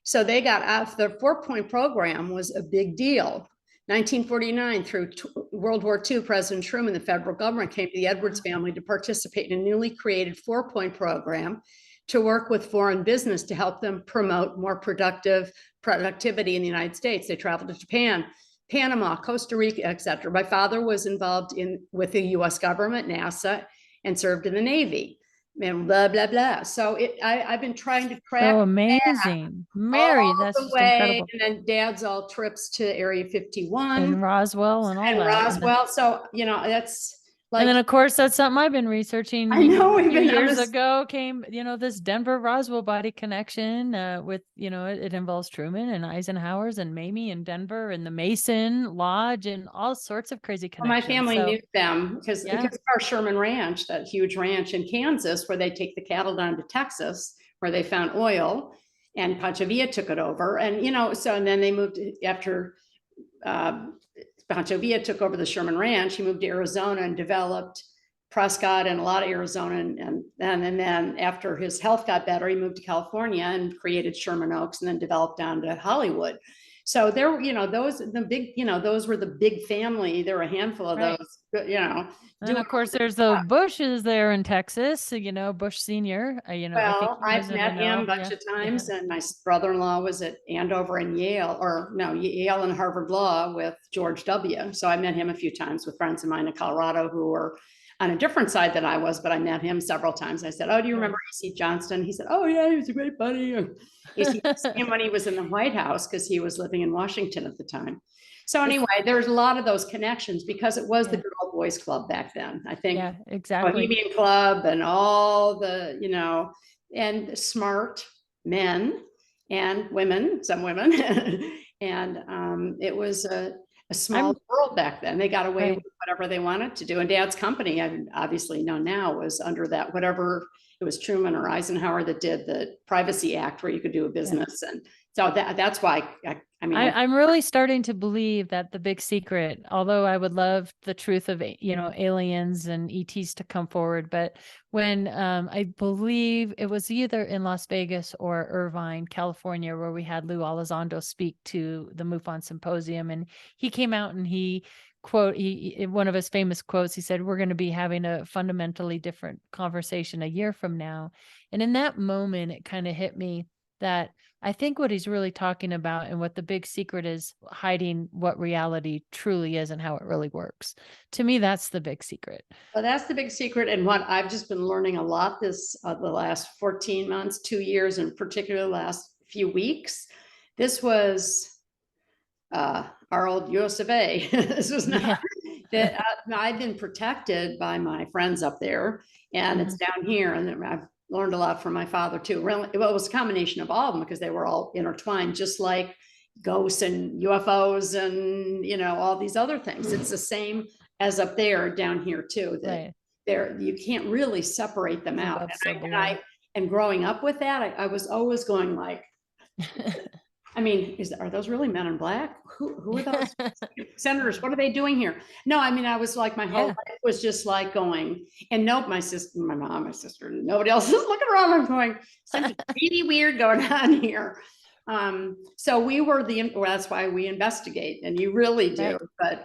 So they got off. The 4-point program was a big deal. 1949 through World War II, President Truman, the federal government, came to the Edwards family to participate in a newly created 4-point program to work with foreign business to help them promote more productivity in the United States. They traveled to Japan, Panama, Costa Rica, etc. My father was involved with the U.S. government, NASA, and served in the Navy, and blah blah blah. So I've been trying to track. So amazing, Mary. That's just incredible. And then Dad's all trips to Area 51 and Roswell and all and that. Roswell. So that's like. And then of course that's something I've been researching. I know a few years ago came, this Denver Roswell body connection with, it involves Truman and Eisenhower's and Mamie and Denver and the Mason Lodge and all sorts of crazy connections. My family knew them because our Sherman Ranch, that huge ranch in Kansas, where they take the cattle down to Texas, where they found oil, and Pancho Villa took it over. And, and then they moved after Pancho Villa took over the Sherman Ranch. He moved to Arizona and developed Prescott and a lot of Arizona. And then after his health got better, he moved to California and created Sherman Oaks and then developed down to Hollywood. So there, those were the big family. There were a handful of those, And of course, there's the Bushes there in Texas, Bush Senior. Well, I've met him a bunch of times, and my brother-in-law was at Andover and Yale and Harvard Law with George W. So I met him a few times with friends of mine in Colorado who were on a different side than I was, but I met him several times. I said, oh, do you remember A.C. Johnston? He said, oh yeah, he was a great buddy. A.C. him when he was in the White House because he was living in Washington at the time. So anyway, there's a lot of those connections because it was the Girl Boys Club back then. I think exactly. Bohemian Club and all the, and smart men and women, some women. And it was a small world back then. They got away with whatever they wanted to do. And Dad's company, I obviously know now, was under that, whatever it was, Truman or Eisenhower that did the Privacy Act where you could do a business. And so that's why I'm really starting to believe that the big secret, although I would love the truth of, aliens and ETs to come forward. But when I believe it was either in Las Vegas or Irvine, California, where we had Lou Elizondo speak to the MUFON Symposium, and he came out and one of his famous quotes, he said, we're going to be having a fundamentally different conversation a year from now. And in that moment, it kind of hit me that I think what he's really talking about and what the big secret is, hiding what reality truly is and how it really works. To me, that's the big secret. Well, that's the big secret. And what I've just been learning a lot the last 14 months, 2 years, and particularly the last few weeks. This was our old US of A. This was not that I've been protected by my friends up there, and it's down here. And I've learned a lot from my father too. Really, well, it was a combination of all of them because they were all intertwined, just like ghosts and UFOs and all these other things. It's the same as up there, down here too. That you can't really separate them out. And growing up with that, I was always going like, I mean, are those really men in black? Who are those senators? What are they doing here? No, I mean, I was like, my whole life was just like going, and my sister, my mom, my sister, nobody else is looking around. I'm going, something really weird going on here. So we were that's why we investigate, and you really do. But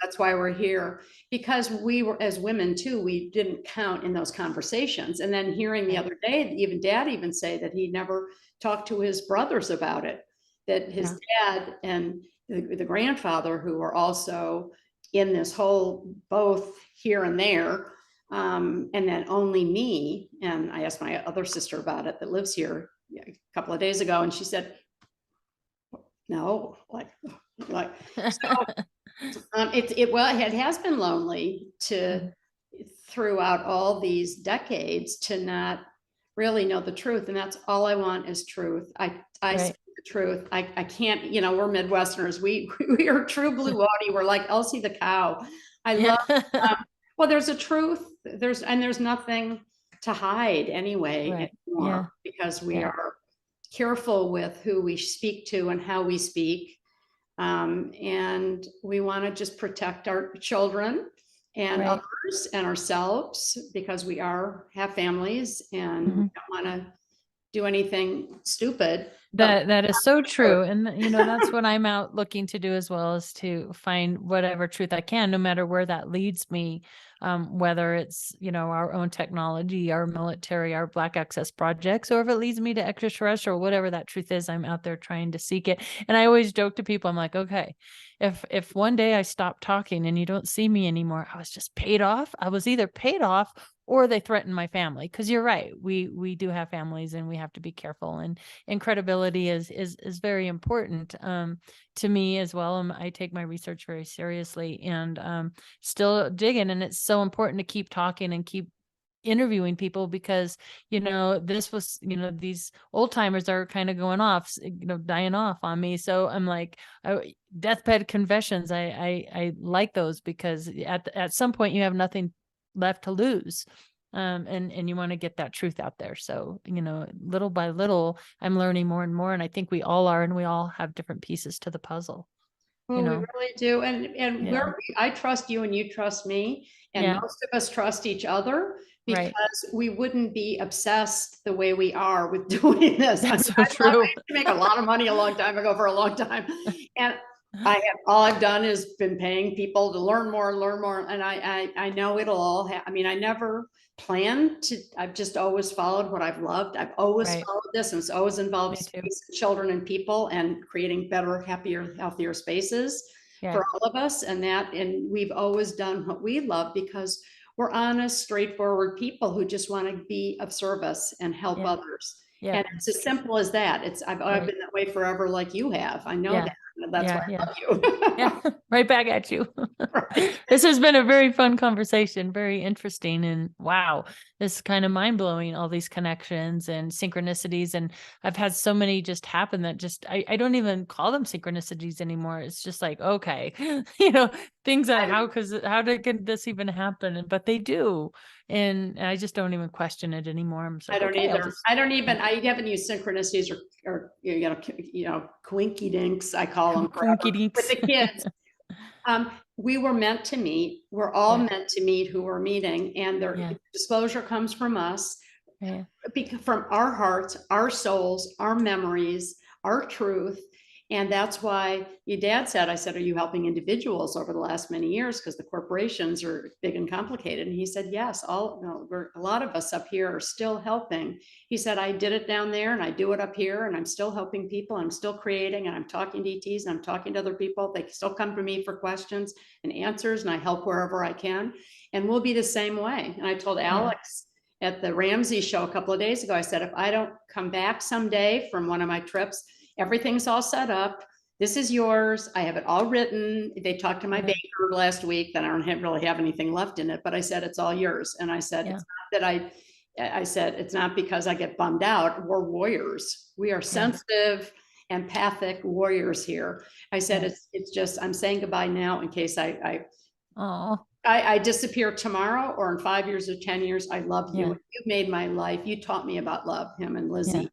that's why we're here, because we were, as women too, we didn't count in those conversations. And then hearing the other day, even Dad even say that he never talked to his brothers about it, that his dad and the grandfather, who were also in this whole, both here and there, and then only me. And I asked my other sister about it that lives here a couple of days ago, and she said, no, like so, it has been lonely throughout all these decades to not really know the truth. And that's all I want is truth. I see the the truth. I can't, we're Midwesterners. We are true blue Audie. We're like Elsie the cow. I love, well, there's a truth. There's nothing to hide anyway anymore, because we are careful with who we speak to and how we speak. And we want to just protect our children and others and ourselves, because we have families, and we don't want to do anything stupid. That is so true. And that's what I'm out looking to do as well, is to find whatever truth I can, no matter where that leads me. Whether it's, our own technology, our military, our Black Access projects, or if it leads me to extraterrestrial, whatever that truth is, I'm out there trying to seek it. And I always joke to people, I'm like, okay, if one day I stop talking and you don't see me anymore, I was just paid off. I was either paid off or they threaten my family. Because you're right, we do have families and we have to be careful, and credibility is very important to me as well. I take my research very seriously, and still digging, and it's so important to keep talking and keep interviewing people, because this was these old timers are kind of going off, dying off on me. So I'm like, deathbed confessions, I like those, because at some point you have nothing left to lose, and you want to get that truth out there. So little by little I'm learning more and more, and I think we all are, and we all have different pieces to the puzzle. Well, we really do. And I trust you and you trust me, and most of us trust each other, because we wouldn't be obsessed the way we are with doing this. That's so true. I used to make a lot of money a long time ago, for a long time. And all I've done is been paying people to learn more and learn more. And I know it'll all happen. I never planned to, I've just always followed what I've loved. I've always followed this, and it's always involved space, children and people, and creating better, happier, healthier spaces for all of us. And we've always done what we love, because we're honest, straightforward people who just want to be of service and help others. And it's as simple as that. I've been that way forever, like you have. I know that. That's why I love you. Right back at you. This has been a very fun conversation, very interesting, and wow, this is kind of mind-blowing, all these connections and synchronicities. And I've had so many just happen that just I don't even call them synchronicities anymore. It's just like, okay, things that how did this even happen? But they do. And I just don't even question it anymore. I'm so, I don't either. I haven't used synchronicities or quinky dinks, I call them, with the kids. We were meant to meet. We're all meant to meet who we're meeting, and their disclosure comes from us, from our hearts, our souls, our memories, our truth. And that's why your dad said, I said, are you helping individuals over the last many years? Because the corporations are big and complicated. And he said, yes, a lot of us up here are still helping. He said, I did it down there and I do it up here, and I'm still helping people. I'm still creating, and I'm talking to ETs, and I'm talking to other people. They still come to me for questions and answers, and I help wherever I can. And we'll be the same way. And I told Alex at the Ramsey show a couple of days ago, I said, if I don't come back someday from one of my trips, everything's all set up. This is yours. I have it all written. They talked to my baker last week that I don't really have anything left in it, but I said, it's all yours. And I said, it's not that I said, it's not because I get bummed out. We're warriors. We are sensitive, empathic warriors here. I said, it's just, I'm saying goodbye now in case I disappear tomorrow, or in 5 years or 10 years. I love you. You made my life. You taught me about love, him and Lizzie.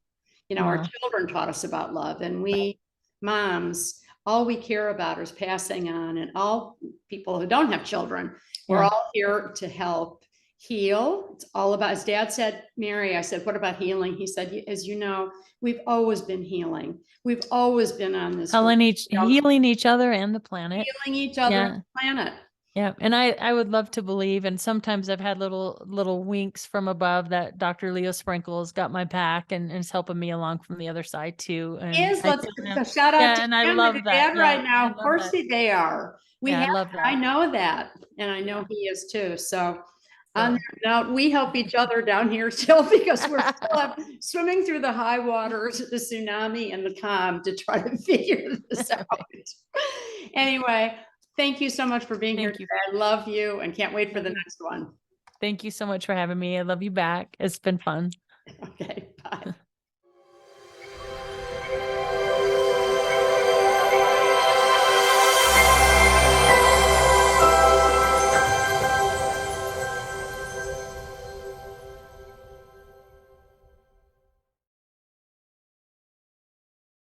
Our children taught us about love, and we moms, all we care about is passing on. And all people who don't have children, we're all here to help heal. It's all about, as Dad said, Mary, I said, what about healing? He said, as you know, we've always been healing. We've always been on this healing each other and the planet. Healing each other and the planet. Yeah. And I would love to believe, and sometimes I've had little winks from above that Dr. Leo Sprinkle's got my back and is helping me along from the other side too. And let's shout out to and I love that right now. Of course they are. I love that. I know that. And I know he is too. So now we help each other down here still, because we're still swimming through the high waters, the tsunami and the calm, to try to figure this out. Anyway, thank you so much for being here today. I love you and can't wait for the next one. Thank you so much for having me. I love you back. It's been fun. Okay, bye.